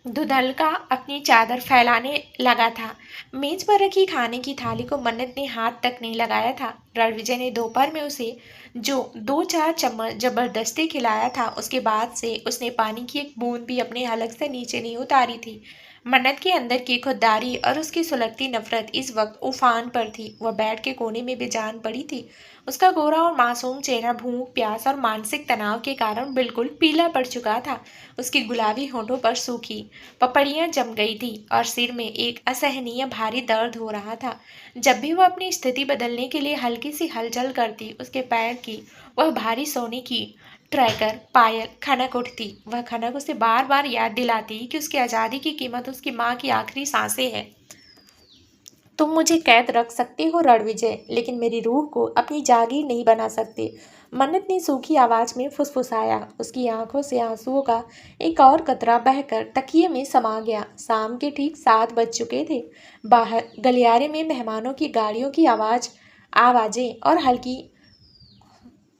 धुंधलका अपनी चादर फैलाने लगा था। मेज पर रखी खाने की थाली को मन्नत ने हाथ तक नहीं लगाया था। रणविजय ने दोपहर में उसे जो 2-4 चम्मच जबरदस्ती खिलाया था, उसके बाद से उसने पानी की एक बूंद भी अपने हलक से नीचे नहीं उतारी थी। मन्नत के अंदर की खुददारी और उसकी सुलगती नफरत इस वक्त उफान पर थी। वह बेड के कोने में बेजान पड़ी थी। उसका गोरा और मासूम चेहरा भूख, प्यास और मानसिक तनाव के कारण बिल्कुल पीला पड़ चुका था। उसकी गुलाबी होठों पर सूखी पपड़ियां जम गई थी और सिर में एक असहनीय भारी दर्द हो रहा था। जब भी वह अपनी स्थिति बदलने के लिए हल्की सी हलचल करती, उसके पैर की वह भारी सोने की ट्रैकर पायल खनक उठती। वह खनक उसे बार बार याद दिलाती कि उसकी आज़ादी की कीमत उसकी माँ की आखिरी सांसें हैं। तुम मुझे कैद रख सकते हो रणविजय, लेकिन मेरी रूह को अपनी जागीर नहीं बना सकते। मन्नत ने सूखी आवाज में फुसफुसाया। उसकी आंखों से आंसुओं का एक और कतरा बहकर तकिए में समा गया। शाम के ठीक 7 बज चुके थे। बाहर गलियारे में मेहमानों की गाड़ियों की आवाजें और हल्की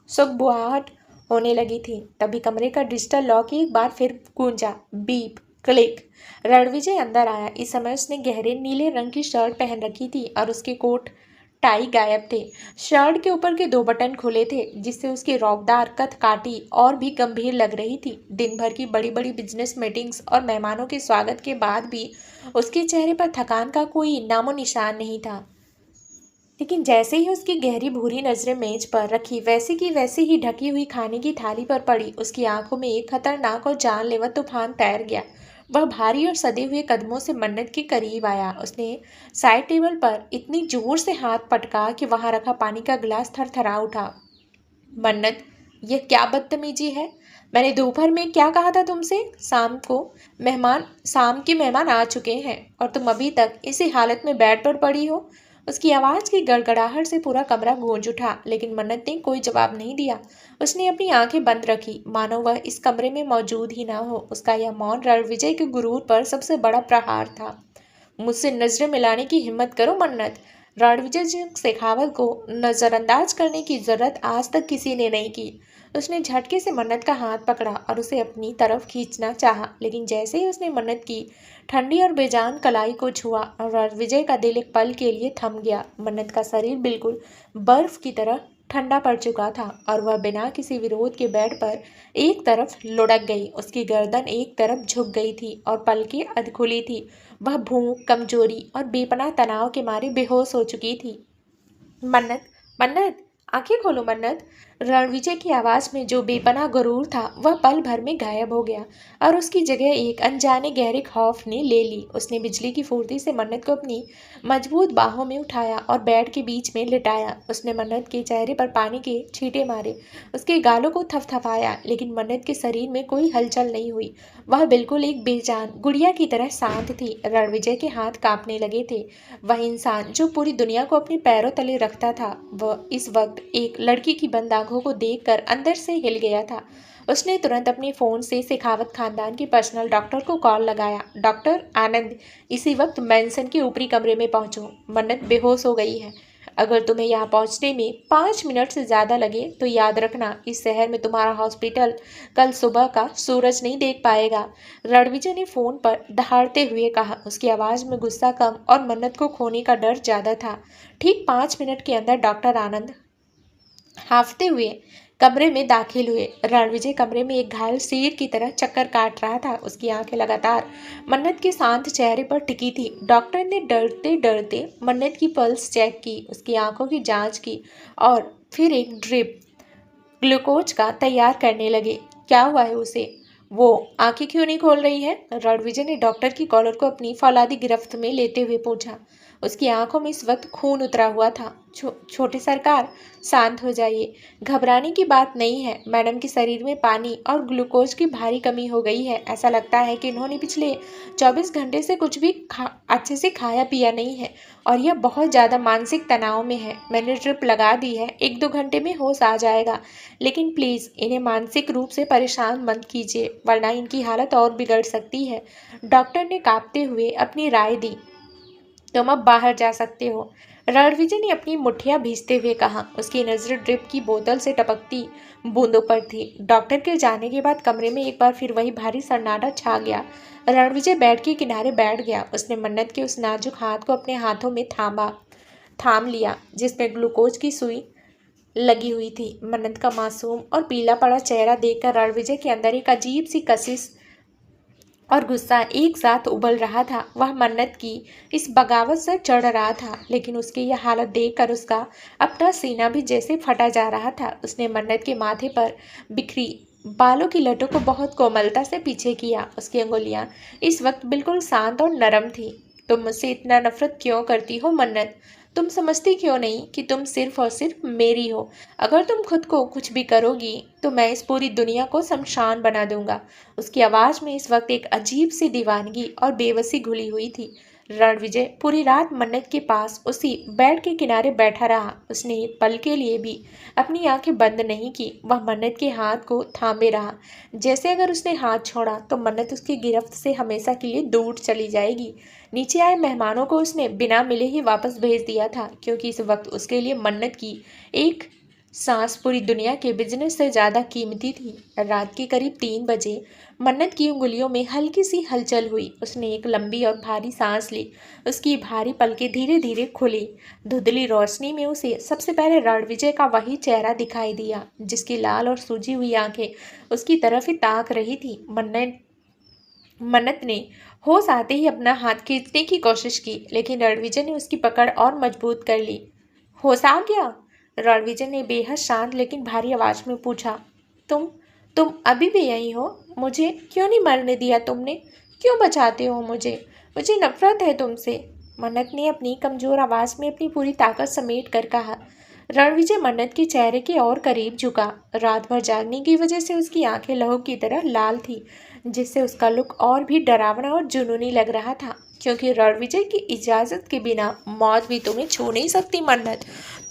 सुगबुगाहट होने लगी थी। तभी कमरे का डिजिटल लॉक एक बार फिर गूंजा, बीप क्लिक। रणविजय अंदर आया। इस समय उसने गहरे नीले रंग की शर्ट पहन रखी थी और उसके कोट टाई गायब थे। शर्ट के ऊपर के 2 बटन खुले थे, जिससे उसकी रौबदार कद-काठी और भी गंभीर लग रही थी। दिन भर की बड़ी-बड़ी बिजनेस मीटिंग्स और मेहमानों के स्वागत के बाद भी उसके चेहरे पर थकान का कोई नामो-निशान नहीं था। लेकिन जैसे ही उसकी गहरी भूरी नजरें मेज पर रखी, वैसी की वैसी ही ढकी हुई खाने की थाली पर पड़ी, उसकी आंखों में एक खतरनाक और जानलेवा तूफान तैर गया। वह भारी और सदे हुए कदमों से मन्नत के करीब आया। उसने साइड टेबल पर इतनी जोर से हाथ पटका कि वहां रखा पानी का गिलास थरथरा उठा। मन्नत, यह क्या बदतमीजी है? मैंने दोपहर में क्या कहा था तुमसे? शाम के मेहमान आ चुके हैं और तुम अभी तक इसी हालत में बेड पर पड़ी हो। उसकी आवाज की गड़गड़ाहट से पूरा कमरा गूंज उठा, लेकिन मन्नत ने कोई जवाब नहीं दिया। उसने अपनी आंखें बंद रखी, मानो वह इस कमरे में मौजूद ही ना हो। उसका यह मौन रणविजय के गुरूर पर सबसे बड़ा प्रहार था। मुझसे नजरें मिलाने की हिम्मत करो मन्नत। रणविजय सिंह शेखावत को नजरअंदाज करने की जरूरत आज तक किसी ने नहीं की। उसने झटके से मन्नत का हाथ पकड़ा और उसे अपनी तरफ खींचना चाहा, लेकिन जैसे ही उसने मन्नत की ठंडी और बेजान कलाई को छुआ, रणविजय का दिल एक पल के लिए थम गया। मन्नत का शरीर बिल्कुल बर्फ की तरह ठंडा पड़ चुका था और वह बिना किसी विरोध के बेड पर एक तरफ लुढ़क गई। उसकी गर्दन एक तरफ झुक गई थी और पलकें अध खुली थी। वह भूख, कमजोरी और बेपनाह तनाव के मारे बेहोश हो चुकी थी। मन्नत, मन्नत, आंखें खोलो मन्नत। रणविजय की आवाज में जो बेपनाह गुरूर था वह पल भर में गायब हो गया और उसकी जगह एक अनजाने गहरे खौफ ने ले ली। उसने बिजली की फुर्ती से मन्नत को अपनी मजबूत बाहों में उठाया और बेड के बीच में लिटाया। उसने मन्नत के चेहरे पर पानी के छींटे मारे, उसके गालों को थपथपाया, लेकिन मन्नत के शरीर में कोई हलचल नहीं हुई। वह बिल्कुल एक बेजान गुड़िया की तरह शांत थी। रणविजय के हाथ कांपने लगे थे। वह इंसान जो पूरी दुनिया को अपने पैरों तले रखता था, वह इस वक्त एक लड़की की बंद आंखों को देखकर अंदर से हिल गया था। उसने तुरंत अपने फोन से शेखावत खानदान के पर्सनल डॉक्टर को कॉल लगाया। डॉक्टर आनंद, इसी वक्त मैंसन के ऊपरी कमरे में पहुंचो। मन्नत बेहोश हो गई है। अगर तुम्हें यहाँ पहुंचने में 5 मिनट से ज्यादा लगे तो याद रखना, इस शहर में तुम्हारा हॉस्पिटल कल सुबह का सूरज नहीं देख पाएगा। रणविजय ने फोन पर दहाड़ते हुए कहा। उसकी आवाज में गुस्सा कम और मन्नत को खोने का डर ज्यादा था। ठीक 5 मिनट के अंदर डॉक्टर आनंद हांफते हुए कमरे में दाखिल हुए। रणविजय कमरे में एक घायल शेर की तरह चक्कर काट रहा था। उसकी आंखें लगातार मन्नत के शांत चेहरे पर टिकी थी। डॉक्टर ने डरते डरते मन्नत की पल्स चेक की, उसकी आंखों की जांच की और फिर एक ड्रिप ग्लूकोज का तैयार करने लगे। क्या हुआ है उसे? वो आंखें क्यों नहीं खोल रही है? रणविजय ने डॉक्टर की कॉलर को अपनी फौलादी गिरफ्त में लेते हुए पूछा। उसकी आंखों में इस वक्त खून उतरा हुआ था। छोटे सरकार, शांत हो जाइए। घबराने की बात नहीं है। मैडम के शरीर में पानी और ग्लूकोज की भारी कमी हो गई है। ऐसा लगता है कि इन्होंने पिछले 24 घंटे से कुछ भी अच्छे से खाया पिया नहीं है और यह बहुत ज़्यादा मानसिक तनाव में है। मैंने ड्रिप लगा दी है, 1-2 घंटे में होश आ जाएगा, लेकिन प्लीज़ इन्हें मानसिक रूप से परेशान मत कीजिए, वरना इनकी हालत और बिगड़ सकती है। डॉक्टर ने कांपते हुए अपनी राय दी। तुम अब बाहर जा सकते हो। रणविजय ने अपनी मुठ्ठियां भींचते हुए कहा। उसकी नजर ड्रिप की बोतल से टपकती बूंदों पर थी। डॉक्टर के जाने के बाद कमरे में एक बार फिर वही भारी सन्नाटा छा गया। रणविजय बेड के किनारे बैठ गया। उसने मन्नत के उस नाजुक हाथ को अपने हाथों में थाम लिया, जिसमें ग्लूकोज की सुई लगी हुई थी। मन्नत का मासूम और पीला पड़ा चेहरा देखकर रणविजय के अंदर एक अजीब सी कशिश और गुस्सा एक साथ उबल रहा था। वह मन्नत की इस बगावत से चढ़ रहा था, लेकिन उसकी यह हालत देखकर उसका अपना सीना भी जैसे फटा जा रहा था। उसने मन्नत के माथे पर बिखरी बालों की लटों को बहुत कोमलता से पीछे किया। उसकी अंगुलियां इस वक्त बिल्कुल शांत और नरम थी। तुम मुझसे इतना नफरत क्यों करती हो मन्नत? तुम समझती क्यों नहीं कि तुम सिर्फ और सिर्फ मेरी हो? अगर तुम खुद को कुछ भी करोगी तो मैं इस पूरी दुनिया को शमशान बना दूंगा। उसकी आवाज में इस वक्त एक अजीब सी दीवानगी और बेबसी घुली हुई थी। रणविजय पूरी रात मन्नत के पास उसी बेड के किनारे बैठा रहा। उसने एक पल के लिए भी अपनी आंखें बंद नहीं की। वह मन्नत के हाथ को थामे रहा, जैसे अगर उसने हाथ छोड़ा तो मन्नत उसकी गिरफ्त से हमेशा के लिए दूर चली जाएगी। नीचे आए मेहमानों को उसने बिना मिले ही वापस भेज दिया था, क्योंकि इस वक्त उसके लिए मन्नत की एक सांस पूरी दुनिया के बिजनेस से ज्यादा कीमती थी। रात के करीब 3 बजे मन्नत की उंगलियों में हल्की सी हलचल हुई। उसने एक लंबी और भारी सांस ली। उसकी भारी पलकें धीरे धीरे खुली। धुंधली रोशनी में उसे सबसे पहले रणविजय का वही चेहरा दिखाई दिया, जिसकी लाल और सूजी हुई आंखें उसकी तरफ ही ताक रही थी। मन्नत ने होश आते ही अपना हाथ खींचने की कोशिश की, लेकिन रणविजय ने उसकी पकड़ और मजबूत कर ली। होश आ गया? रणविजय ने बेहद शांत लेकिन भारी आवाज में पूछा। तुम तुम अभी भी यही हो? मुझे क्यों नहीं मरने दिया तुमने? क्यों बचाते हो मुझे? मुझे नफरत है तुमसे। मन्नत ने अपनी कमजोर आवाज में अपनी पूरी ताकत समेट कर कहा। रणविजय मन्नत के चेहरे के और करीब झुका। रात भर जागने की वजह से उसकी आंखें लहू की तरह लाल थी, जिससे उसका लुक और भी डरावना और जुनूनी लग रहा था। क्योंकि रणविजय की इजाजत के बिना मौत भी तुम्हें छू नहीं सकती मन्नत।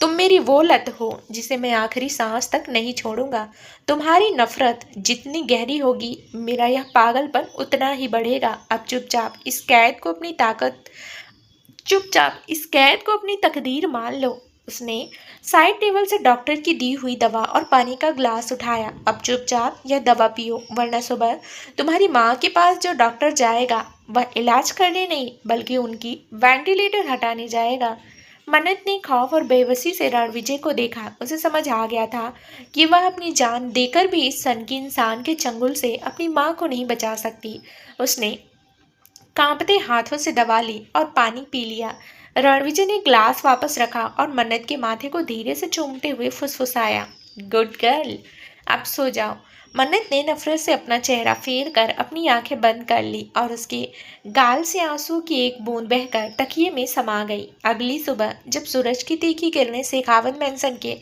तुम मेरी वो लत हो जिसे मैं आखिरी सांस तक नहीं छोड़ूंगा। तुम्हारी नफरत जितनी गहरी होगी, मेरा यह पागलपन उतना ही बढ़ेगा। अब चुपचाप इस कैद को अपनी तकदीर मान लो। उसने साइड टेबल से डॉक्टर की दी हुई दवा और पानी का ग्लास उठाया। अब चुपचाप यह दवा पियो, वरना सुबह तुम्हारी माँ के पास जो डॉक्टर जाएगा, वह इलाज करने नहीं बल्कि उनकी वेंटिलेटर हटाने जाएगा। मन्नत ने खौफ और बेबसी से रणविजय को देखा। उसे समझ आ गया था कि वह अपनी जान देकर भी इस सनकी इंसान के चंगुल से अपनी माँ को नहीं बचा सकती। उसने कांपते हाथों से दवा ली और पानी पी लिया। रणविजय ने ग्लास वापस रखा और मन्नत के माथे को धीरे से चूमते हुए फुसफुसाया, गुड गर्ल, अब सो जाओ। मन्नत ने नफरत से अपना चेहरा फेर कर अपनी आंखें बंद कर ली और उसके गाल से आंसू की एक बूंद बहकर तकिए में समा गई। अगली सुबह जब सूरज की तीखी किरणें शेखावत मैंसन के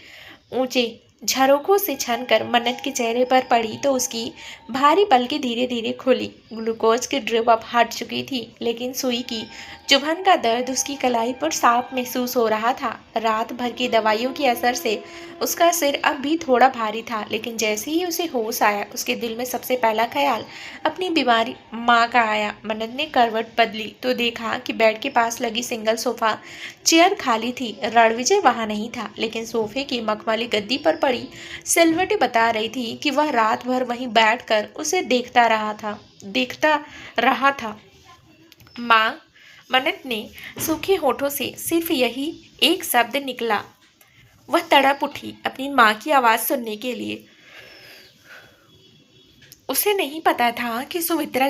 ऊंचे झरोखों से छनकर मन्नत के चेहरे पर पड़ी तो उसकी भारी पलकें धीरे धीरे खुली। ग्लूकोज की ड्रिप अब हट चुकी थी, लेकिन सुई की चुभन का दर्द उसकी कलाई पर साफ महसूस हो रहा था। रात भर की दवाइयों के असर से उसका सिर अब भी थोड़ा भारी था, लेकिन जैसे ही उसे होश आया, उसके दिल में सबसे पहला ख्याल अपनी बीमारी माँ का आया। मन्नत ने करवट बदली तो देखा कि बेड के पास लगी सिंगल सोफा चेयर खाली थी। रणविजय वहां नहीं था, लेकिन सोफे की मखमली गद्दी पर पड़ी सिलवटें बता रही थी कि वह रात भर वहीं बैठकर उसे देखता रहा था। माँ। मन्नत ने सूखे होठों से सिर्फ यही एक शब्द निकला। वह तड़प उठी अपनी माँ की आवाज सुनने के लिए। उसे नहीं पता था कि सुमित्रा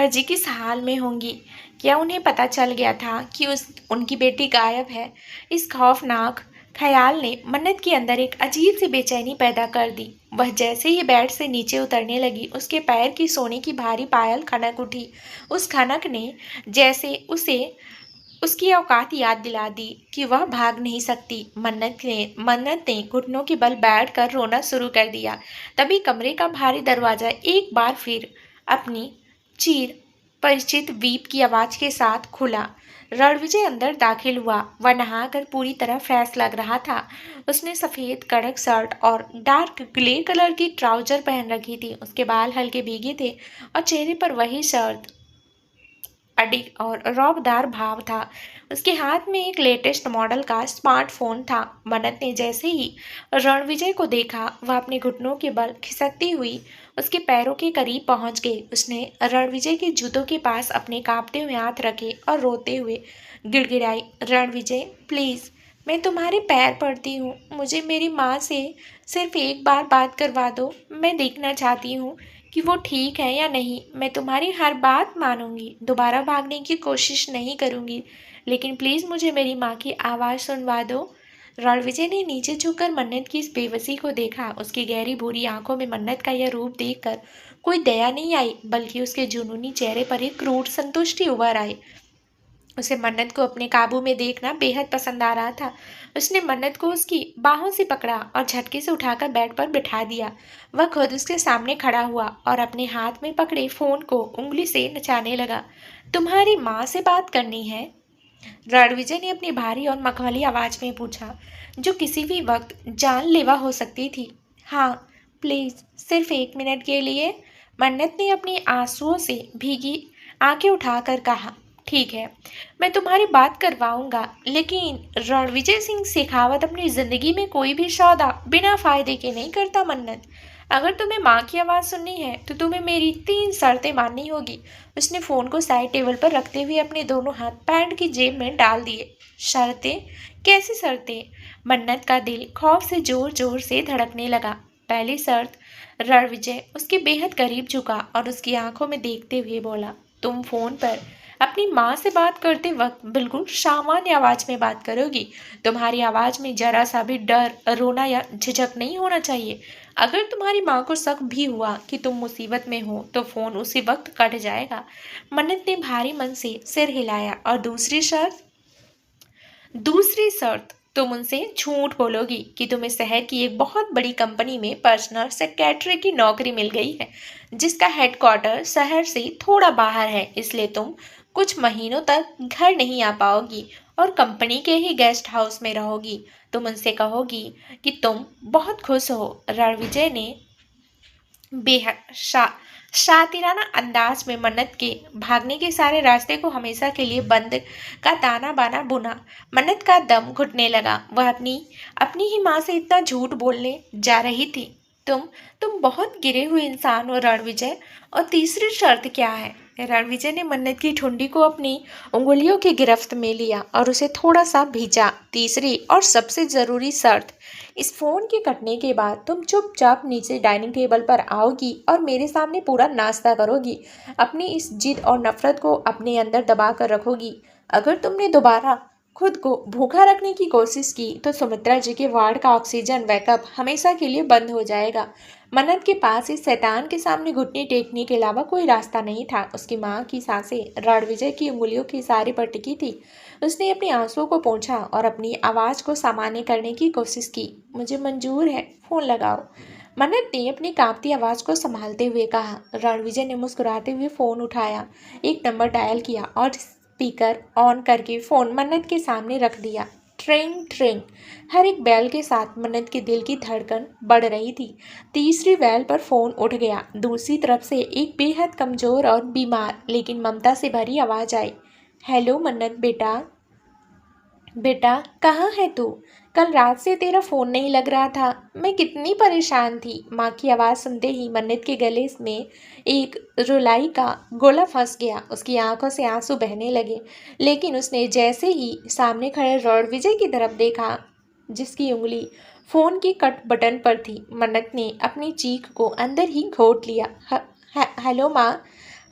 जी किस हाल में होंगी। क्या उन्हें पता चल गया था कि उनकी बेटी गायब है? इस खौफनाक ख्याल ने मन्नत के अंदर एक अजीब सी बेचैनी पैदा कर दी। वह जैसे ही बेड से नीचे उतरने लगी, उसके पैर की सोने की भारी पायल खनक उठी। उस खनक ने जैसे उसे उसकी औकात याद दिला दी कि वह भाग नहीं सकती। मन्नत ने घुटनों के बल बैठकर रोना शुरू कर दिया। तभी कमरे का भारी दरवाजा एक बार फिर अपनी चीर परिचित बीप की आवाज के साथ खुला। रणविजय अंदर दाखिल हुआ। वह नहाकर पूरी तरह फ्रेश लग रहा था। उसने सफेद कड़क शर्ट और डार्क ग्रे कलर की ट्राउजर पहन रखी थी। उसके बाल हल्के भीगे थे और चेहरे पर वही शर्ट अडिग और रौबदार भाव था। उसके हाथ में एक लेटेस्ट मॉडल का स्मार्टफोन था। मन्नत ने जैसे ही रणविजय को देखा, वह अपने घुटनों के बल खिसकती हुई उसके पैरों के करीब पहुंच गई। उसने रणविजय के जूतों के पास अपने कांपते हुए हाथ रखे और रोते हुए गिड़गिड़ाई, रणविजय प्लीज, मैं तुम्हारे पैर पड़ती हूँ। मुझे मेरी माँ से सिर्फ एक बार बात करवा दो। मैं देखना चाहती हूँ कि वो ठीक है या नहीं। मैं तुम्हारी हर बात मानूंगी, दोबारा भागने की कोशिश नहीं करूंगी, लेकिन प्लीज मुझे मेरी माँ की आवाज़ सुनवा दो। रणविजय ने नीचे झुककर मन्नत की इस बेबसी को देखा। उसकी गहरी भूरी आंखों में मन्नत का यह रूप देखकर कोई दया नहीं आई, बल्कि उसके जुनूनी चेहरे पर एक क्रूर संतुष्टि उभर आई। उसे मन्नत को अपने काबू में देखना बेहद पसंद आ रहा था। उसने मन्नत को उसकी बाहों से पकड़ा और झटके से उठाकर बेड पर बिठा दिया। वह खुद उसके सामने खड़ा हुआ और अपने हाथ में पकड़े फोन को उंगली से नचाने लगा। तुम्हारी माँ से बात करनी है? रणविजय ने अपनी भारी और मखमली आवाज में पूछा, जो किसी भी वक्त जानलेवा हो सकती थी। हाँ प्लीज, सिर्फ 1 मिनट के लिए। मन्नत ने अपनी आंसुओं से भीगी आंखें उठाकर कहा। ठीक है, मैं तुम्हारी बात करवाऊंगा, लेकिन रणविजय सिंह शेखावत अपनी जिंदगी में कोई भी सौदा बिना फायदे के नहीं करता मन्नत। अगर तुम्हें माँ की आवाज़ सुननी है तो तुम्हें मेरी 3 शर्तें माननी होगी। उसने फ़ोन को साइड टेबल पर रखते हुए अपने दोनों हाथ पैंट की जेब में डाल दिए। शर्तें? कैसी शर्तें? मन्नत का दिल खौफ से जोर जोर से धड़कने लगा। पहली शर्त। रणविजय उसके बेहद करीब झुका और उसकी आंखों में देखते हुए बोला, तुम फोन पर अपनी माँ से बात करते वक्त बिल्कुल सामान्य आवाज में बात करोगी। तुम्हारी आवाज में जरा सा भी डर, रोना या झिझक नहीं होना चाहिए। अगर तुम्हारी माँ को शक भी हुआ कि तुम मुसीबत में हो तो फोन उसी वक्त कट जाएगा। मन्नत ने भारी मन से सिर हिलाया। और दूसरी शर्त, तुम उनसे झूठ बोलोगी कि तुम्हें शहर की एक बहुत बड़ी कंपनी में पर्सनल सेक्रेटरी की नौकरी मिल गई है, जिसका हेडक्वार्टर शहर से थोड़ा बाहर है। इसलिए तुम कुछ महीनों तक घर नहीं आ पाओगी और कंपनी के ही गेस्ट हाउस में रहोगी। तुम उनसे कहोगी कि तुम बहुत खुश हो। रणविजय ने बेहद शातिराना अंदाज में मन्नत के भागने के सारे रास्ते को हमेशा के लिए बंद का ताना बाना बुना। मन्नत का दम घुटने लगा। वह अपनी अपनी ही माँ से इतना झूठ बोलने जा रही थी। तुम बहुत गिरे हुए इंसान हो रणविजय। और तीसरी शर्त क्या है? रणविजय ने मन्नत की ठुंडी को अपनी उंगलियों की गिरफ्त में लिया और उसे थोड़ा सा भींचा। तीसरी और सबसे जरूरी शर्त, इस फोन के कटने के बाद तुम चुपचाप नीचे डाइनिंग टेबल पर आओगी और मेरे सामने पूरा नाश्ता करोगी। अपनी इस जिद और नफरत को अपने अंदर दबा कर रखोगी। अगर तुमने दोबारा खुद को भूखा रखने की कोशिश की तो सुमित्रा जी के वार्ड का ऑक्सीजन बैकअप हमेशा के लिए बंद हो जाएगा। मन्नत के पास इस शैतान के सामने घुटने टेकने के अलावा कोई रास्ता नहीं था। उसकी माँ की सांसें रणविजय की उंगलियों के इशारे पर टिकी थी। उसने अपने आंसुओं को पोंछा और अपनी आवाज़ को सामान्य करने की कोशिश की। मुझे मंजूर है, फ़ोन लगाओ। मन्नत ने अपनी कांपती आवाज़ को संभालते हुए कहा। रणविजय ने मुस्कुराते हुए फ़ोन उठाया, एक नंबर डायल किया और स्पीकर ऑन करके फ़ोन मन्नत के सामने रख दिया। ट्रिंग ट्रिंग। हर एक बैल के साथ मन्नत के दिल की धड़कन बढ़ रही थी। तीसरी बैल पर फ़ोन उठ गया। दूसरी तरफ से एक बेहद कमज़ोर और बीमार लेकिन ममता से भरी आवाज़ आई। हेलो मन्नत बेटा। बेटा कहाँ है तू? कल रात से तेरा फोन नहीं लग रहा था। मैं कितनी परेशान थी। माँ की आवाज़ सुनते ही मन्नत के गले में एक रुलाई का गोला फंस गया। उसकी आंखों से आंसू बहने लगे। लेकिन उसने जैसे ही सामने खड़े रणविजय की तरफ देखा, जिसकी उंगली फोन के कट बटन पर थी, मन्नत ने अपनी चीख को अंदर ही घोट लिया। हेलो माँ।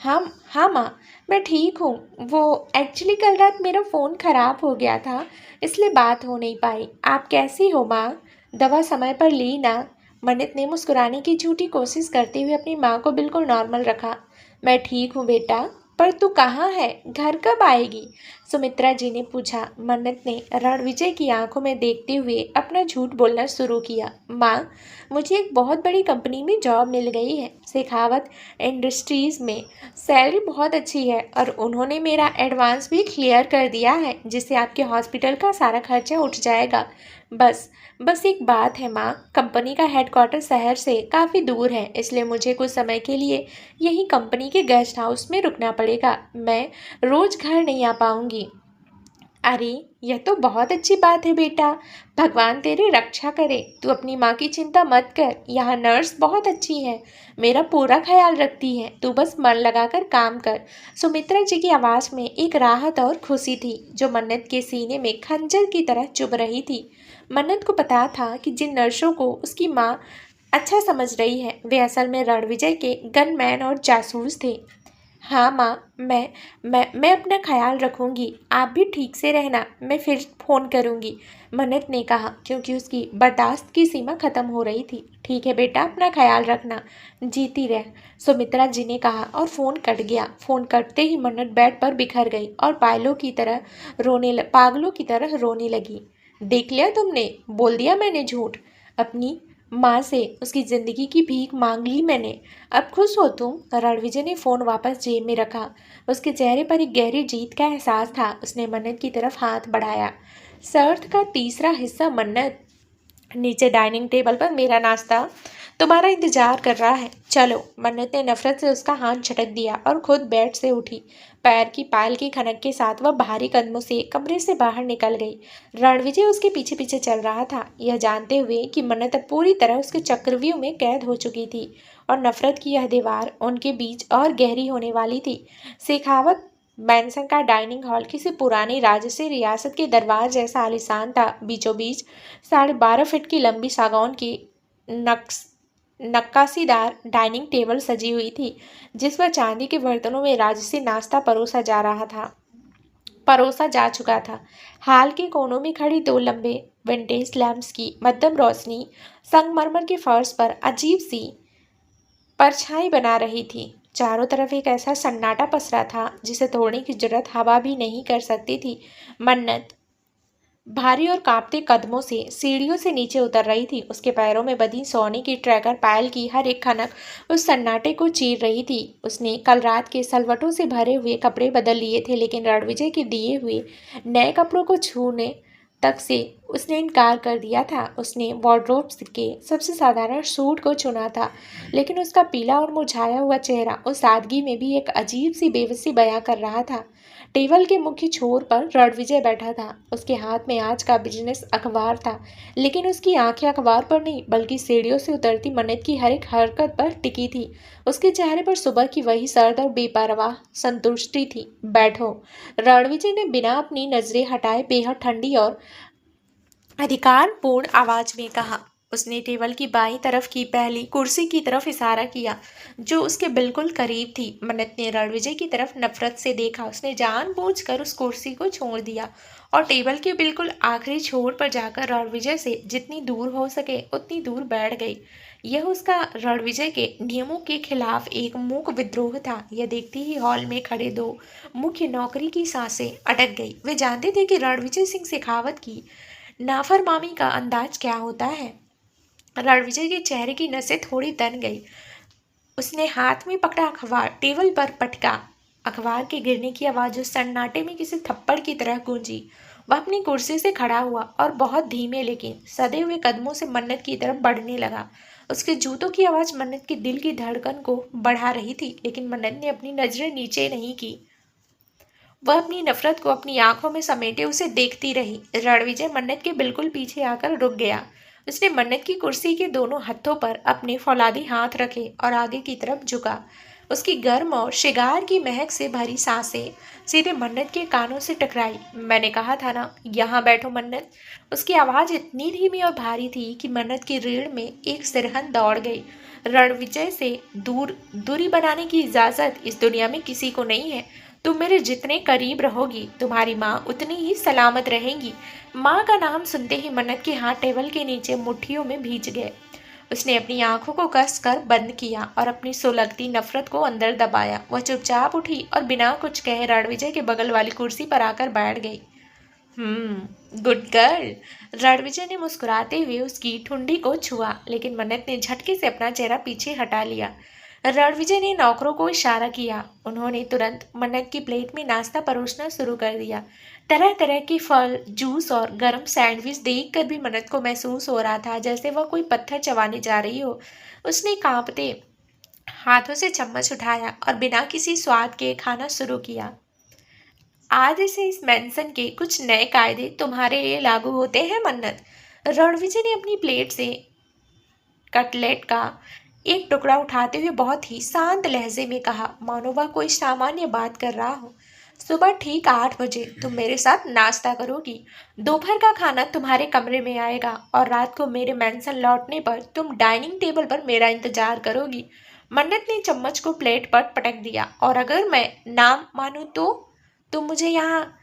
हाँ हाँ माँ, मैं ठीक हूँ। वो एक्चुअली कल रात मेरा फ़ोन ख़राब हो गया था, इसलिए बात हो नहीं पाई। आप कैसी हो माँ? दवा समय पर ली ना? मन्नत ने मुस्कुराने की झूठी कोशिश करते हुए अपनी माँ को बिल्कुल नॉर्मल रखा। मैं ठीक हूँ बेटा, पर तू कहाँ है? घर कब आएगी? सुमित्रा जी ने पूछा। मन्नत ने रणविजय की आंखों में देखते हुए अपना झूठ बोलना शुरू किया। माँ, मुझे एक बहुत बड़ी कंपनी में जॉब मिल गई है, शेखावत इंडस्ट्रीज़ में। सैलरी बहुत अच्छी है और उन्होंने मेरा एडवांस भी क्लियर कर दिया है, जिससे आपके हॉस्पिटल का सारा खर्चा उठ जाएगा। बस एक बात है माँ, कंपनी का हेडक्वार्टर शहर से काफ़ी दूर है, इसलिए मुझे कुछ समय के लिए यही कंपनी के गेस्ट हाउस में रुकना पड़ेगा। मैं रोज़ घर नहीं आ पाऊँगी। अरे, यह तो बहुत अच्छी बात है बेटा। भगवान तेरी रक्षा करे। तू अपनी माँ की चिंता मत कर। यहाँ नर्स बहुत अच्छी है, मेरा पूरा ख्याल रखती है। तू बस मन लगाकर काम कर। सुमित्रा जी की आवाज़ में एक राहत और खुशी थी, जो मन्नत के सीने में खंजर की तरह चुभ रही थी। मन्नत को पता था कि जिन नर्सों को उसकी माँ अच्छा समझ रही है, वे असल में रणविजय के गनमैन और जासूस थे। हाँ माँ, मैं अपना ख्याल रखूँगी। आप भी ठीक से रहना। मैं फिर फ़ोन करूँगी, मन्नत ने कहा, क्योंकि उसकी बर्दाश्त की सीमा ख़त्म हो रही थी। ठीक है बेटा, अपना ख्याल रखना। जीती रह, सुमित्रा जी ने कहा और फ़ोन कट गया। फ़ोन कटते ही मन्नत बेड पर बिखर गई और पागलों की तरह रोने लगी। देख लिया तुमने? बोल दिया मैंने झूठ। अपनी माँ से उसकी ज़िंदगी की भीख मांग ली मैंने। अब खुश हो तुम? रणविजय ने फ़ोन वापस जेब में रखा। उसके चेहरे पर एक गहरी जीत का एहसास था। उसने मन्नत की तरफ हाथ बढ़ाया। शर्त का तीसरा हिस्सा मन्नत, नीचे डाइनिंग टेबल पर मेरा नाश्ता तुम्हारा इंतजार कर रहा है, चलो। मन्नत ने नफरत से उसका हाथ झटक दिया और खुद बेड से उठी। पैर की पायल की खनक के साथ वह भारी कदमों से कमरे से बाहर निकल गई। रणविजय उसके पीछे पीछे चल रहा था, यह जानते हुए कि मन्नत अब पूरी तरह उसके चक्रव्यूह में कैद हो चुकी थी और नफरत की यह दीवार उनके बीच और गहरी होने वाली थी। शेखावत मैंसन का डाइनिंग हॉल किसी पुरानी राजसी रियासत के दरबार जैसा आलीशान था। बीचों बीच 12.5 फीट की लंबी सागौन की नक्स नक्काशीदार डाइनिंग टेबल सजी हुई थी, जिस पर चांदी के बर्तनों में राजसी नाश्ता परोसा जा चुका था। हाल के कोनों में खड़ी दो लंबे विंटेज लैंप्स की मध्यम रोशनी संगमरमर के फर्श पर अजीब सी परछाई बना रही थी। चारों तरफ एक ऐसा सन्नाटा पसरा था जिसे तोड़ने की जरूरत हवा भी नहीं कर सकती थी। मन्नत भारी और कांपते कदमों से सीढ़ियों से नीचे उतर रही थी। उसके पैरों में बंधी सोने की ट्रैकर पायल की हर एक खनक उस सन्नाटे को चीर रही थी। उसने कल रात के सलवटों से भरे हुए कपड़े बदल लिए थे, लेकिन रणविजय के दिए हुए नए कपड़ों को छूने तक से उसने इनकार कर दिया था। उसने वार्डरोब के सबसे साधारण सूट को चुना था, लेकिन उसका पीला और मुरझाया हुआ चेहरा उस सादगी में भी एक अजीब सी बेबसी बयां कर रहा था। टेबल के मुख्य छोर पर रणविजय बैठा था। उसके हाथ में आज का बिजनेस अखबार था, लेकिन उसकी आंखें अखबार पर नहीं बल्कि सीढ़ियों से उतरती मन्नत की हर एक हरकत पर टिकी थी। उसके चेहरे पर सुबह की वही सर्द और बेपरवाह संतुष्टि थी। बैठो, रणविजय ने बिना अपनी नजरें हटाए बेहद ठंडी और अधिकारपूर्ण आवाज में कहा। उसने टेबल की बाईं तरफ की पहली कुर्सी की तरफ इशारा किया, जो उसके बिल्कुल करीब थी। मन्नत ने रणविजय की तरफ नफरत से देखा। उसने जानबूझकर उस कुर्सी को छोड़ दिया और टेबल के बिल्कुल आखिरी छोर पर जाकर रणविजय से जितनी दूर हो सके उतनी दूर बैठ गई। यह उसका रणविजय के नियमों के खिलाफ एक मूक विद्रोह था। यह देखते ही हॉल में खड़े दो मुख्य नौकरी की सांसें अटक गई। वे जानते थे कि रणविजय सिंह शेखावत की नाफरमानी का अंदाज क्या होता है। रणविजय के चेहरे की नसें थोड़ी तन गई। उसने हाथ में पकड़ा अखबार टेबल पर पटका। अखबार के गिरने की आवाज उस सन्नाटे में किसी थप्पड़ की तरह गूंजी। वह अपनी कुर्सी से खड़ा हुआ और बहुत धीमे लेकिन सदे हुए कदमों से मन्नत की तरफ बढ़ने लगा। उसके जूतों की आवाज मन्नत के दिल की धड़कन को बढ़ा रही थी, लेकिन मन्नत ने अपनी नजरें नीचे नहीं की। वह अपनी नफरत को अपनी आंखों में समेटे उसे देखती रही। रणविजय मन्नत के बिल्कुल पीछे आकर रुक गया। उसने मन्नत की कुर्सी के दोनों हाथों पर अपने फौलादी हाथ रखे और आगे की तरफ झुका। उसकी गर्म और शिगार की महक से भरी सांसें सीधे मन्नत के कानों से टकराई। मैंने कहा था ना, यहाँ बैठो मन्नत। उसकी आवाज इतनी धीमी और भारी थी कि मन्नत की रीढ़ में एक सिरहन दौड़ गई। रणविजय से दूरी बनाने की इजाजत इस दुनिया में किसी को नहीं है। तुम मेरे जितने करीब रहोगी, तुम्हारी माँ उतनी ही सलामत रहेंगी। माँ का नाम सुनते ही मन्नत के हाथ टेबल के नीचे मुट्ठियों में भीज गए। उसने अपनी आंखों को कसकर बंद किया और अपनी सुलगती नफरत को अंदर दबाया। वह चुपचाप उठी और बिना कुछ कहे रणविजय के बगल वाली कुर्सी पर आकर बैठ गई। Good girl. रणविजय ने मुस्कुराते हुए उसकी ठुंडी को छुआ, लेकिन मन्नत ने झटके से अपना चेहरा पीछे हटा लिया। रणविजय ने नौकरों को इशारा किया। उन्होंने तुरंत मन्नत की प्लेट में नाश्ता परोसना शुरू कर दिया। तरह तरह के फल, जूस और गर्म सैंडविच देखकर भी मन्नत को महसूस हो रहा था जैसे वह कोई पत्थर चबाने जा रही हो। उसने कांपते हाथों से चम्मच उठाया और बिना किसी स्वाद के खाना शुरू किया। आज से इस मेंशन के कुछ नए कायदे तुम्हारे लिए लागू होते हैं मन्नत। रणविजय ने अपनी प्लेट से कटलेट का एक टुकड़ा उठाते हुए बहुत ही शांत लहजे में कहा, मानो वह कोई सामान्य बात कर रहा हो। सुबह ठीक 8 बजे तुम मेरे साथ नाश्ता करोगी। दोपहर का खाना तुम्हारे कमरे में आएगा और रात को मेरे मेंशन लौटने पर तुम डाइनिंग टेबल पर मेरा इंतजार करोगी। मन्नत ने चम्मच को प्लेट पर पटक दिया। और अगर मैं ना मानूं तो तुम मुझे यहाँ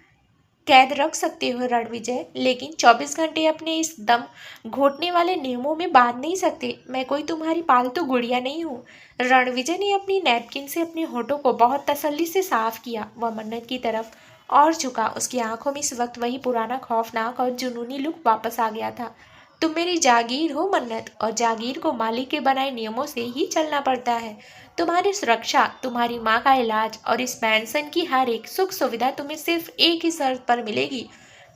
कैद रख सकते हो रणविजय, लेकिन 24 घंटे अपने इस दम घोटने वाले नियमों में बांध नहीं सकते। मैं कोई तुम्हारी पालतू गुड़िया नहीं हूँ। रणविजय ने अपनी नैपकिन से अपने होठों को बहुत तसल्ली से साफ किया। वह मन्नत की तरफ और झुका। उसकी आंखों में इस वक्त वही पुराना खौफनाक और जुनूनी लुक वापस आ गया था। तुम मेरी जागीर हो मन्नत, और जागीर को मालिक के बनाए नियमों से ही चलना पड़ता है। तुम्हारी सुरक्षा, तुम्हारी माँ का इलाज और इस पेंशन की हर एक सुख सुविधा तुम्हें सिर्फ एक ही शर्त पर मिलेगी,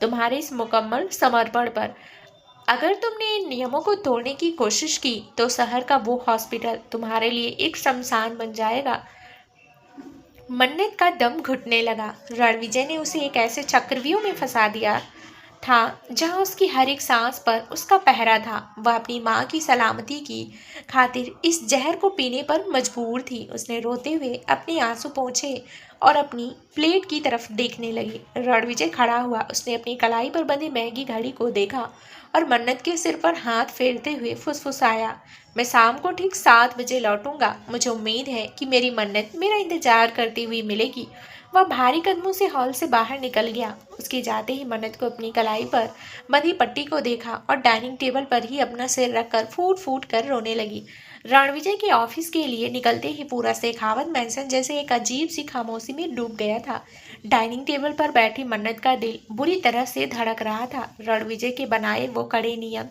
तुम्हारे इस मुकम्मल समर्पण पर। अगर तुमने इन नियमों को तोड़ने की कोशिश की तो शहर का वो हॉस्पिटल तुम्हारे लिए एक शमशान बन जाएगा। मन्नत का दम घुटने लगा। रणविजय ने उसे एक ऐसे चक्रव्यूह में फंसा दिया था जहां उसकी हर एक सांस पर उसका पहरा था। वह अपनी माँ की सलामती की खातिर इस जहर को पीने पर मजबूर थी। उसने रोते हुए अपने आंसू पोंछे और अपनी प्लेट की तरफ देखने लगी। रणविजय खड़ा हुआ। उसने अपनी कलाई पर बंधी महंगी घड़ी को देखा और मन्नत के सिर पर हाथ फेरते हुए फुसफुसाया, मैं शाम को ठीक 7 बजे लौटूंगा। मुझे उम्मीद है कि मेरी मन्नत मेरा इंतजार करती हुई मिलेगी। वह भारी कदमों से हॉल से बाहर निकल गया। उसके जाते ही मन्नत को अपनी कलाई पर बंधी पट्टी को देखा और डाइनिंग टेबल पर ही अपना सिर रखकर फूट फूट कर रोने लगी। रणविजय के ऑफिस के लिए निकलते ही पूरा शेखावत मैंसन जैसे एक अजीब सी खामोशी में डूब गया था। डाइनिंग टेबल पर बैठी मन्नत का दिल बुरी तरह से धड़क रहा था। रणविजय के बनाए वो कड़े नियम,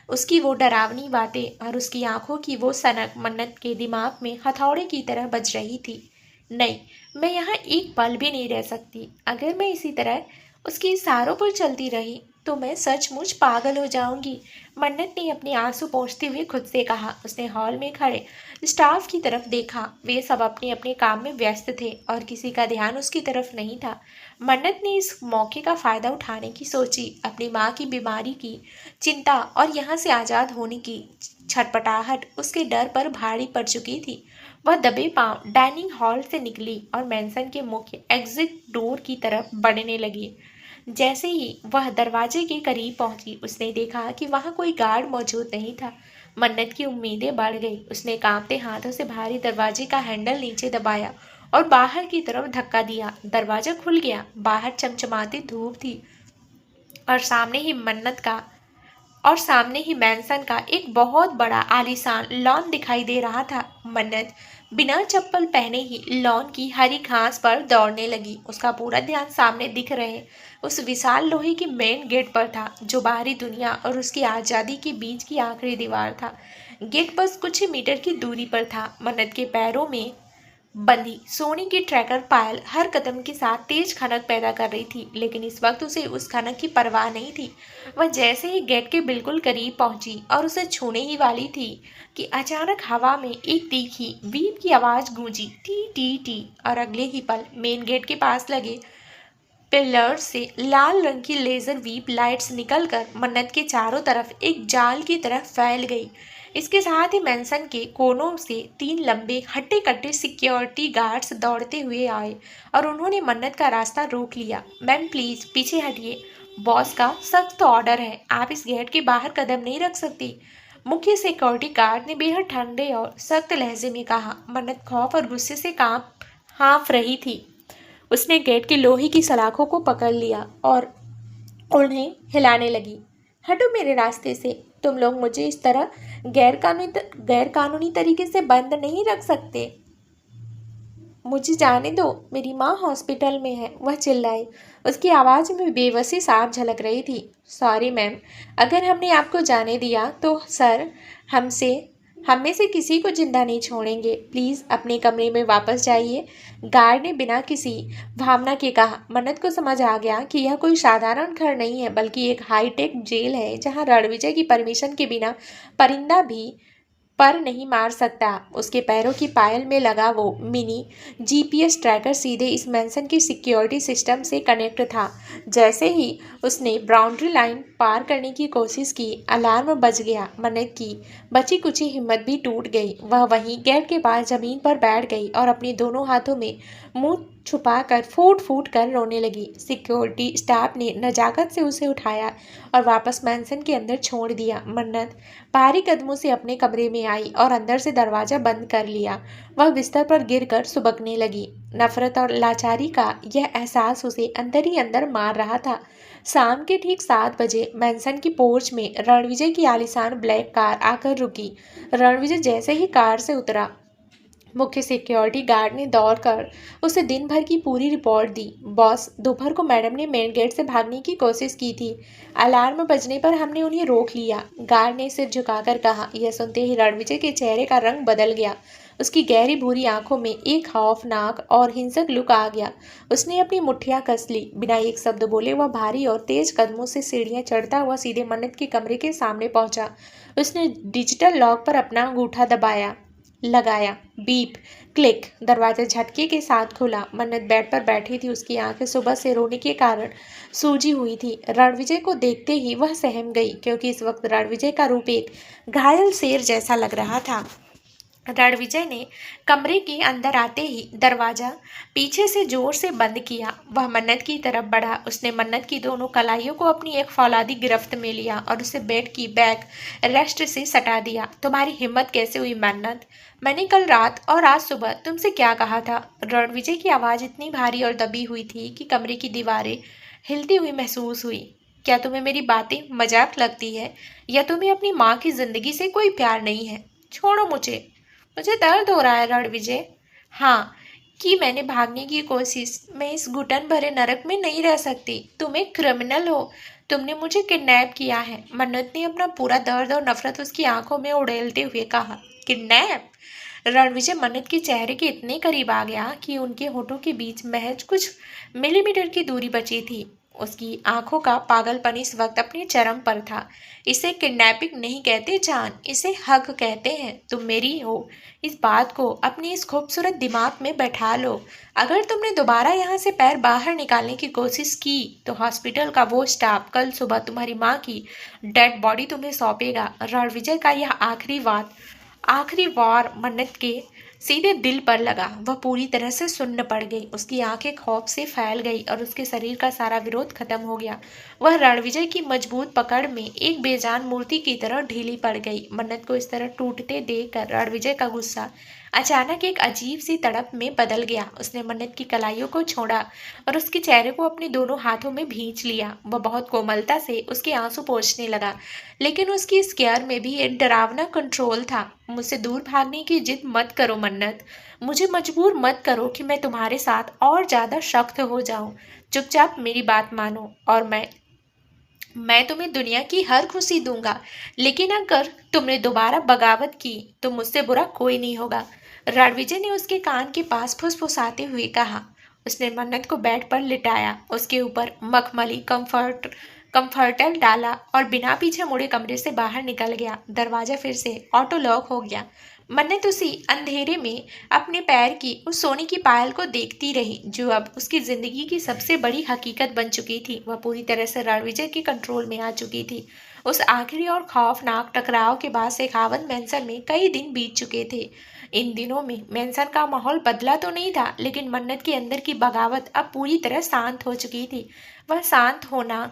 उसकी वो डरावनी बातें और उसकी आंखों की वो सनक मन्नत के दिमाग में हथौड़े की तरह बज रही थी। नहीं, मैं यहाँ एक पल भी नहीं रह सकती। अगर मैं इसी तरह उसके इशारों पर चलती रही तो मैं सचमुच पागल हो जाऊंगी। मन्नत ने अपने आंसू पोंछते हुए खुद से कहा। उसने हॉल में खड़े स्टाफ की तरफ देखा। वे सब अपने अपने काम में व्यस्त थे और किसी का ध्यान उसकी तरफ नहीं था। मन्नत ने इस मौके का फायदा उठाने की सोची। अपनी माँ की बीमारी की चिंता और यहाँ से आज़ाद होने की छटपटाहट उसके डर पर भारी पड़ चुकी थी। वह दबे पांव डाइनिंग हॉल से निकली और मैंसन के मुख्य एग्जिट डोर की तरफ बढ़ने लगी। जैसे ही वह दरवाजे के करीब पहुंची, उसने देखा कि वहां कोई गार्ड मौजूद नहीं था। मन्नत की उम्मीदें बढ़ गई। उसने कांपते हाथों से भारी दरवाजे का हैंडल नीचे दबाया और बाहर की तरफ धक्का दिया। दरवाजा खुल गया। बाहर चमचमाती धूप थी और सामने ही मैंसन का एक बहुत बड़ा आलीशान लॉन दिखाई दे रहा था। मन्नत बिना चप्पल पहने ही लॉन की हरी घास पर दौड़ने लगी। उसका पूरा ध्यान सामने दिख रहे उस विशाल लोहे की मेन गेट पर था, जो बाहरी दुनिया और उसकी आज़ादी के बीच की आखिरी दीवार था। गेट बस कुछ ही मीटर की दूरी पर था। मन्नत के पैरों में बंधी सोने की ट्रैकर पायल हर कदम के साथ तेज खनक पैदा कर रही थी, लेकिन इस वक्त उसे उस खनक की परवाह नहीं थी। वह जैसे ही गेट के बिल्कुल करीब पहुंची और उसे छूने ही वाली थी कि अचानक हवा में एक तीखी बीप की आवाज गूंजी, टी टी टी। और अगले ही पल मेन गेट के पास लगे पिलर्स से लाल रंग की लेजर वीप लाइट्स निकलकर मन्नत के चारों तरफ एक जाल की तरह फैल गई। इसके साथ ही मैंसन के कोनों से 3 लंबे हट्टे कट्टे सिक्योरिटी गार्ड्स दौड़ते हुए आए और उन्होंने मन्नत का रास्ता रोक लिया। मैम प्लीज पीछे हटिए, बॉस का सख्त ऑर्डर है, आप इस गेट के बाहर कदम नहीं रख सकती। मुख्य सिक्योरिटी गार्ड ने बेहद ठंडे और सख्त लहजे में कहा। मन्नत खौफ और गुस्से से हाँफ रही थी। उसने गेट की लोहे की सलाखों को पकड़ लिया और उन्हें हिलाने लगी। हटो मेरे रास्ते से, तुम लोग मुझे इस तरह गैर कानूनी तरीके से बंद नहीं रख सकते। मुझे जाने दो, मेरी माँ हॉस्पिटल में है, वह चिल्लाई। उसकी आवाज़ में बेबसी साफ झलक रही थी। सॉरी मैम, अगर हमने आपको जाने दिया तो सर हम में से किसी को जिंदा नहीं छोड़ेंगे। प्लीज़ अपने कमरे में वापस जाइए, गार्ड ने बिना किसी भावना के कहा। मन्नत को समझ आ गया कि यह कोई साधारण घर नहीं है, बल्कि एक हाईटेक जेल है जहां रणविजय की परमिशन के बिना परिंदा भी पर नहीं मार सकता। उसके पैरों की पायल में लगा वो मिनी जीपीएस ट्रैकर सीधे इस मैंसन की सिक्योरिटी सिस्टम से कनेक्ट था। जैसे ही उसने बाउंड्री लाइन पार करने की कोशिश की, अलार्म बज गया। मन्नत की बची कुची हिम्मत भी टूट गई। वह वहीं गेट के पास जमीन पर बैठ गई और अपने दोनों हाथों में मुंह छुपाकर फूट फूट कर रोने लगी। सिक्योरिटी स्टाफ ने नजाकत से उसे उठाया और वापस मैंसन के अंदर छोड़ दिया। मन्नत भारी कदमों से अपने कमरे में आई और अंदर से दरवाजा बंद कर लिया। वह बिस्तर पर गिरकर सुबकने लगी। नफरत और लाचारी का यह एहसास उसे अंदर ही अंदर मार रहा था। शाम के ठीक 7 बजे मैंसन की पोर्च में रणविजय की आलीशान ब्लैक कार आकर रुकी। रणविजय जैसे ही कार से उतरा, मुख्य सिक्योरिटी गार्ड ने दौड़कर उसे दिन भर की पूरी रिपोर्ट दी। बॉस, दोपहर को मैडम ने मेन गेट से भागने की कोशिश की थी। अलार्म बजने पर हमने उन्हें रोक लिया, गार्ड ने सिर झुकाकर कहा। यह सुनते ही रणविजय के चेहरे का रंग बदल गया। उसकी गहरी भूरी आंखों में एक खौफनाक और हिंसक लुक आ गया। उसने अपनी मुठ्ठियां कस ली। बिना एक शब्द बोले वह भारी और तेज कदमों से सीढ़ियां चढ़ता हुआ सीधे मन्नत के कमरे के सामने पहुंचा। उसने डिजिटल लॉक पर अपना अंगूठा लगाया। Beep, click. दरवाजा झटके के साथ खुला। मन्नत बेड पर बैठी थी। उसकी आंखें सुबह से रोने के कारण सूजी हुई थी। रणविजय को देखते ही वह सहम गई, क्योंकि इस वक्त रणविजय का रूप एक घायल शेर जैसा लग रहा था। रणविजय ने कमरे के अंदर आते ही दरवाजा पीछे से जोर से बंद किया। वह मन्नत की तरफ बढ़ा। उसने मन्नत की दोनों कलाइयों को अपनी एक फौलादी गिरफ्त में लिया और उसे बेड की बैक रेस्ट से सटा दिया। तुम्हारी हिम्मत कैसे हुई मन्नत? मैंने कल रात और आज सुबह तुमसे क्या कहा था? रणविजय की आवाज़ इतनी भारी और दबी हुई थी कि कमरे की दीवारें हिलती हुई महसूस हुई। क्या तुम्हें मेरी बातें मजाक लगती है, या तुम्हें अपनी माँ की जिंदगी से कोई प्यार नहीं है? छोड़ो मुझे दर्द हो रहा है रणविजय। हाँ, कि मैंने भागने की कोशिश। मैं इस घुटन भरे नरक में नहीं रह सकती। तुम एक क्रिमिनल हो। तुमने मुझे किडनैप किया है। मन्नत ने अपना पूरा दर्द और नफरत उसकी आंखों में उड़ेलते हुए कहा। किडनैप? रणविजय मन्नत के चेहरे के इतने करीब आ गया कि उनके होठों के बीच महज कुछ मिलीमीटर की दूरी बची थी। उसकी आंखों का पागलपन इस वक्त अपने चरम पर था। इसे किडनैपिंग नहीं कहते जान, इसे हक कहते हैं। तुम मेरी हो, इस बात को अपने इस खूबसूरत दिमाग में बैठा लो। अगर तुमने दोबारा यहाँ से पैर बाहर निकालने की कोशिश की तो हॉस्पिटल का वो स्टाफ कल सुबह तुम्हारी माँ की डेड बॉडी तुम्हें सौंपेगा। रणविजय का यह आखिरी वार मन्नत के सीधे दिल पर लगा। वह पूरी तरह से सुन्न पड़ गई। उसकी आंखें खौफ से फैल गई और उसके शरीर का सारा विरोध खत्म हो गया। वह रणविजय की मजबूत पकड़ में एक बेजान मूर्ति की तरह ढीली पड़ गई। मन्नत को इस तरह टूटते देखकर रणविजय का गुस्सा अचानक एक अजीब सी तड़प में बदल गया। उसने मन्नत की कलाइयों को छोड़ा और उसके चेहरे को अपने दोनों हाथों में भींच लिया। वह बहुत कोमलता से उसके आंसू पोंछने लगा, लेकिन उसकी स्केयर में भी एक डरावना कंट्रोल था। मुझसे दूर भागने की जिद मत करो मन्नत। मुझे मजबूर मत करो कि मैं तुम्हारे साथ और ज्यादा सख्त हो जाऊं। चुपचाप मेरी बात मानो और मैं तुम्हें दुनिया की हर खुशी दूंगा। लेकिन अगर तुमने दोबारा बगावत की तो मुझसे बुरा कोई नहीं होगा। रणविजय ने उसके कान के पास फुसफुसाते हुए कहा। उसने मन्नत को बेड पर लिटाया, उसके ऊपर मखमली कंफर्टर डाला और बिना पीछे मुड़े कमरे से बाहर निकल गया। दरवाजा फिर से ऑटो लॉक हो गया। मन्नत उसी अंधेरे में अपने पैर की उस सोने की पायल को देखती रही, जो अब उसकी जिंदगी की सबसे बड़ी हकीकत बन चुकी थी। वह पूरी तरह से रणविजय के कंट्रोल में आ चुकी थी। उस आखिरी और खौफनाक टकराव के बाद शेखावत मैंसन में कई दिन बीत चुके थे। इन दिनों में मैंसन का माहौल बदला तो नहीं था, लेकिन मन्नत के अंदर की बगावत अब पूरी तरह शांत हो चुकी थी। वह शांत होना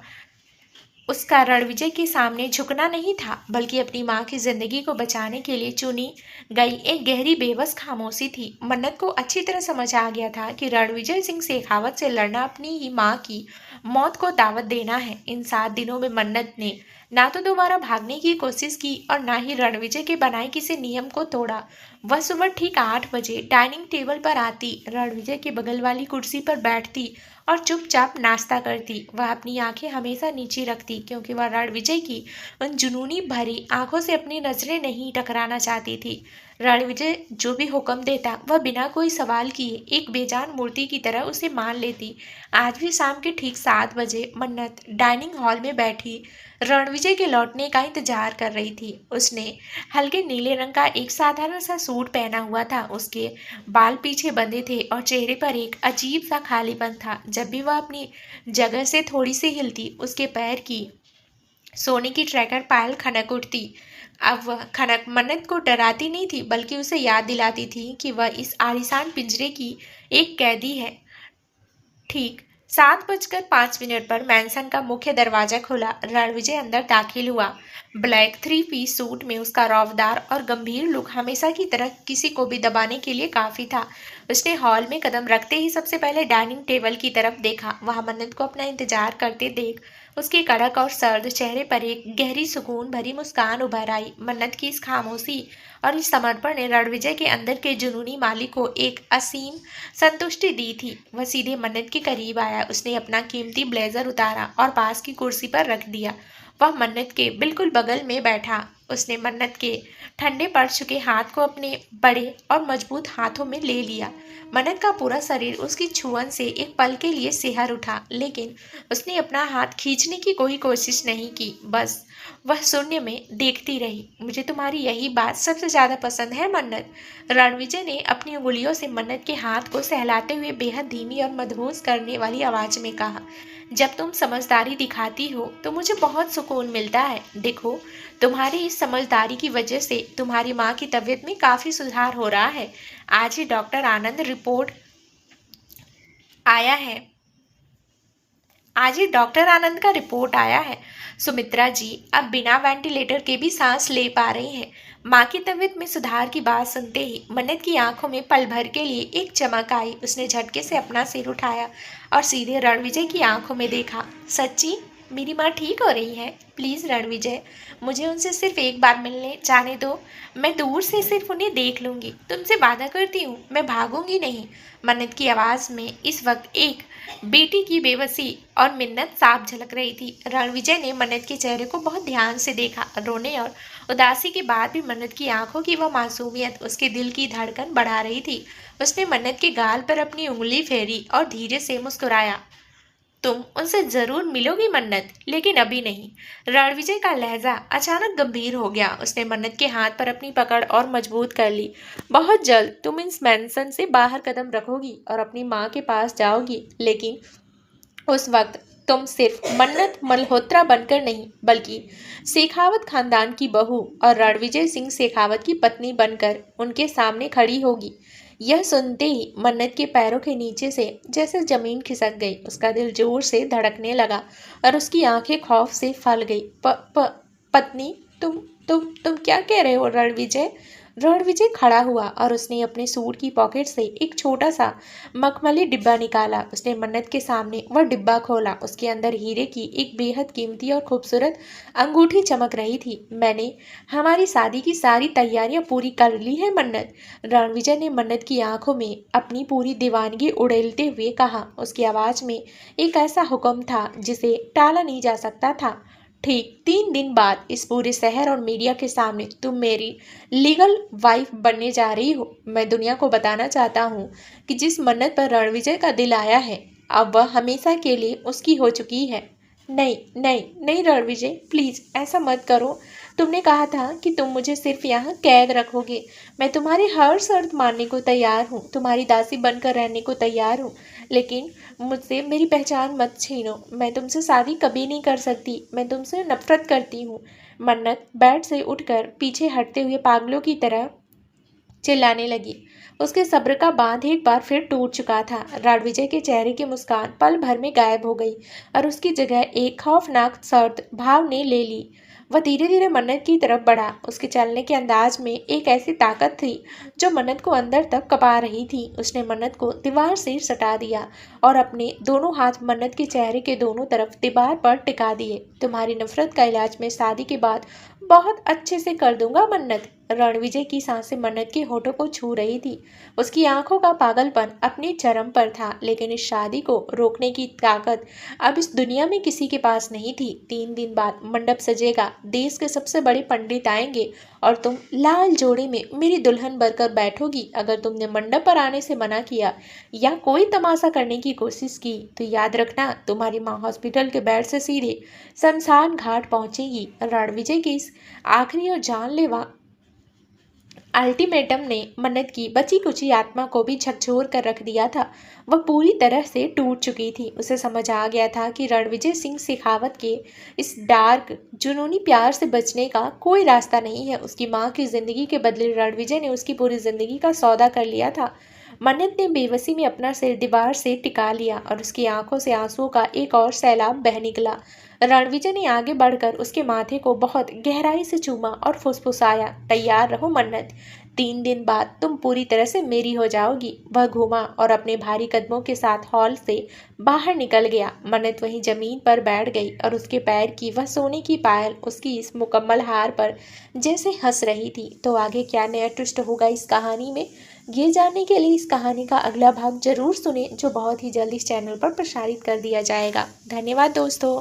उसका रणविजय के सामने झुकना नहीं था, बल्कि अपनी माँ की जिंदगी को बचाने के लिए चुनी गई एक गहरी बेबस खामोशी थी। मन्नत को अच्छी तरह समझ आ गया था कि रणविजय सिंह शेखावत से लड़ना अपनी ही माँ की मौत को दावत देना है। इन 7 दिनों में मन्नत ने ना तो दोबारा भागने की कोशिश की और ना ही रणविजय के बनाए किसी नियम को तोड़ा। वह सुबह ठीक 8 बजे डाइनिंग टेबल पर आती, रणविजय के बगल वाली कुर्सी पर बैठती और चुपचाप नाश्ता करती। वह अपनी आंखें हमेशा नीचे रखती, क्योंकि वह रणविजय की उन जुनूनी भरी आंखों से अपनी नजरें नहीं टकराना चाहती थी। रणविजय जो भी हुक्म देता वह बिना कोई सवाल किए एक बेजान मूर्ति की तरह उसे मान लेती। आज भी शाम के ठीक 7 बजे मन्नत डाइनिंग हॉल में बैठी रणविजय के लौटने का इंतजार कर रही थी। उसने हल्के नीले रंग का एक साधारण सा सूट पहना हुआ था। उसके बाल पीछे बंधे थे और चेहरे पर एक अजीब सा खालीपन था। जब भी वह अपनी जगह से थोड़ी सी हिलती, उसके पैर की सोने की ट्रैकर पायल खनक उठती। अब वह खनक मन्नत को डराती नहीं थी, बल्कि उसे याद दिलाती थी कि वह इस आलीशान पिंजरे की एक कैदी है। ठीक 7:05 पर मैंसन का मुख्य दरवाजा खुला। रणविजय अंदर दाखिल हुआ। ब्लैक 3 पीस सूट में उसका रौबदार और गंभीर लुक हमेशा की तरह किसी को भी दबाने के लिए काफी था। उसने हॉल में कदम रखते ही सबसे पहले डाइनिंग टेबल की तरफ देखा। वहां मन्नत को अपना इंतजार करते देख उसके कड़क और सर्द चेहरे पर एक गहरी सुकून भरी मुस्कान उभर आई। मन्नत की इस खामोशी और इस समर्पण ने रणविजय के अंदर के जुनूनी मालिक को एक असीम संतुष्टि दी थी। वह सीधे मन्नत के करीब आया, उसने अपना कीमती ब्लेजर उतारा और पास की कुर्सी पर रख दिया। वह मन्नत के बिल्कुल बगल में बैठा। उसने मन्नत के ठंडे पड़ चुके हाथ को अपने बड़े और मजबूत हाथों में ले लिया। मन्नत का पूरा शरीर उसकी छुअन से एक पल के लिए सिहर उठा, लेकिन उसने अपना हाथ खींचने की कोई कोशिश नहीं की। बस वह शून्य में देखती रही। मुझे तुम्हारी यही बात सबसे ज्यादा पसंद है मन्नत, रणविजय ने अपनी उंगलियों से मन्नत के हाथ को सहलाते हुए बेहद धीमी और मदहोश करने वाली आवाज में कहा। जब तुम समझदारी दिखाती हो तो मुझे बहुत सुकून मिलता है। देखो, तुम्हारी इस समझदारी की वजह से तुम्हारी माँ की तबीयत में काफी सुधार हो रहा है। आज ही डॉक्टर आनंद रिपोर्ट आया है आज ही डॉक्टर आनंद का रिपोर्ट आया है। सुमित्रा जी अब बिना वेंटिलेटर के भी सांस ले पा रही हैं। माँ की तबीयत में सुधार की बात सुनते ही मन्नत की आंखों में पल भर के लिए एक चमक आई। उसने झटके से अपना सिर उठाया और सीधे रणविजय की आंखों में देखा। सच्ची मेरी माँ ठीक हो रही है? प्लीज़ रणविजय, मुझे उनसे सिर्फ एक बार मिलने जाने दो। मैं दूर से सिर्फ उन्हें देख लूंगी। तुमसे वादा करती हूँ, मैं भागूंगी नहीं। मन्नत की आवाज़ में इस वक्त एक बेटी की बेबसी और मिन्नत साफ झलक रही थी। रणविजय ने मन्नत के चेहरे को बहुत ध्यान से देखा। रोने और उदासी के बाद भी मन्नत की आंखों की वह मासूमियत उसके दिल की धड़कन बढ़ा रही थी। उसने मन्नत के गाल पर अपनी उंगली फेरी और धीरे से मुस्कुराया। तुम उनसे जरूर मिलोगी मन्नत, लेकिन अभी नहीं। रणविजय का लहजा अचानक गंभीर हो गया। उसने मन्नत के हाथ पर अपनी पकड़ और मजबूत कर ली। बहुत जल्द तुम इस मैंसन से बाहर कदम रखोगी और अपनी माँ के पास जाओगी, लेकिन उस वक्त तुम सिर्फ मन्नत मल्होत्रा बनकर नहीं, बल्कि शेखावत खानदान की बहू और रणविजय सिंह शेखावत की पत्नी बनकर उनके सामने खड़ी होगी। यह सुनते ही मन्नत के पैरों के नीचे से जैसे जमीन खिसक गई। उसका दिल जोर से धड़कने लगा और उसकी आंखें खौफ से फल गई। पत्नी, तुम क्या कह रहे हो रणविजय? रणविजय खड़ा हुआ और उसने अपने सूट की पॉकेट से एक छोटा सा मखमली डिब्बा निकाला। उसने मन्नत के सामने वह डिब्बा खोला। उसके अंदर हीरे की एक बेहद कीमती और खूबसूरत अंगूठी चमक रही थी। मैंने हमारी शादी की सारी तैयारियां पूरी कर ली है मन्नत। रणविजय ने मन्नत की आंखों में अपनी पूरी दीवानगी उड़ेलते हुए कहा। उसकी आवाज में एक ऐसा हुक्म था जिसे टाला नहीं जा सकता था। ठीक 3 दिन बाद इस पूरे शहर और मीडिया के सामने तुम मेरी लीगल वाइफ बनने जा रही हो। मैं दुनिया को बताना चाहता हूँ कि जिस मन्नत पर रणविजय का दिल आया है, अब वह हमेशा के लिए उसकी हो चुकी है। नहीं नहीं नहीं रणविजय, प्लीज ऐसा मत करो। तुमने कहा था कि तुम मुझे सिर्फ यहाँ कैद रखोगे। मैं तुम्हारी हर शर्त मानने को तैयार हूँ, तुम्हारी दासी बनकर रहने को तैयार हूँ, लेकिन मुझसे मेरी पहचान मत छीनो। मैं तुमसे शादी कभी नहीं कर सकती। मैं तुमसे नफरत करती हूँ। मन्नत बेड से उठकर पीछे हटते हुए पागलों की तरह चिल्लाने लगी। उसके सब्र का बांध एक बार फिर टूट चुका था। रणविजय के चेहरे की मुस्कान पल भर में गायब हो गई और उसकी जगह एक खौफनाक सर्द भाव ने ले ली। वह धीरे धीरे मन्नत की तरफ बढ़ा। उसके चलने के अंदाज में एक ऐसी ताकत थी जो मन्नत को अंदर तक कपा रही थी। उसने मन्नत को दीवार से सटा दिया और अपने दोनों हाथ मन्नत के चेहरे के दोनों तरफ दीवार पर टिका दिए। तुम्हारी नफरत का इलाज मैं शादी के बाद बहुत अच्छे से कर दूंगा मन्नत। रणविजय की सांसें मन्नत के होठों को छू रही थी। उसकी आंखों का पागलपन अपने चरम पर था, लेकिन इस शादी को रोकने की ताकत अब इस दुनिया में किसी के पास नहीं थी। 3 दिन बाद मंडप सजेगा, देश के सबसे बड़े पंडित आएंगे और तुम लाल जोड़े में मेरी दुल्हन बनकर बैठोगी। अगर तुमने मंडप पर आने से मना किया या कोई तमाशा करने की कोशिश की तो याद रखना, तुम्हारी माँ हॉस्पिटल के बेड से सीधे शमशान घाट पहुंचेगी। रणविजय की इस आखिरी और जानलेवा अल्टीमेटम ने मन्नत की बची कुची आत्मा को भी झकझोर कर रख दिया था। वह पूरी तरह से टूट चुकी थी। उसे समझ आ गया था कि रणविजय सिंह शेखावत के इस डार्क जुनूनी प्यार से बचने का कोई रास्ता नहीं है। उसकी माँ की जिंदगी के बदले रणविजय ने उसकी पूरी जिंदगी का सौदा कर लिया था। मन्नत ने बेबसी में अपना सिर दीवार से टिका लिया और उसकी आंखों से आंसुओं का एक और सैलाब बह निकला। रणविजय ने आगे बढ़कर उसके माथे को बहुत गहराई से चूमा और फुसफुसाया, तैयार रहो मन्नत, 3 दिन बाद तुम पूरी तरह से मेरी हो जाओगी। वह घूमा और अपने भारी कदमों के साथ हॉल से बाहर निकल गया। मन्नत वहीं जमीन पर बैठ गई और उसके पैर की वह सोने की पायल उसकी इस मुकम्मल हार पर जैसे हंस रही थी। तो आगे क्या नया ट्विस्ट होगा इस कहानी में, ये जानने के लिए इस कहानी का अगला भाग जरूर सुने, जो बहुत ही जल्दी इस चैनल पर प्रसारित कर दिया जाएगा। धन्यवाद दोस्तों।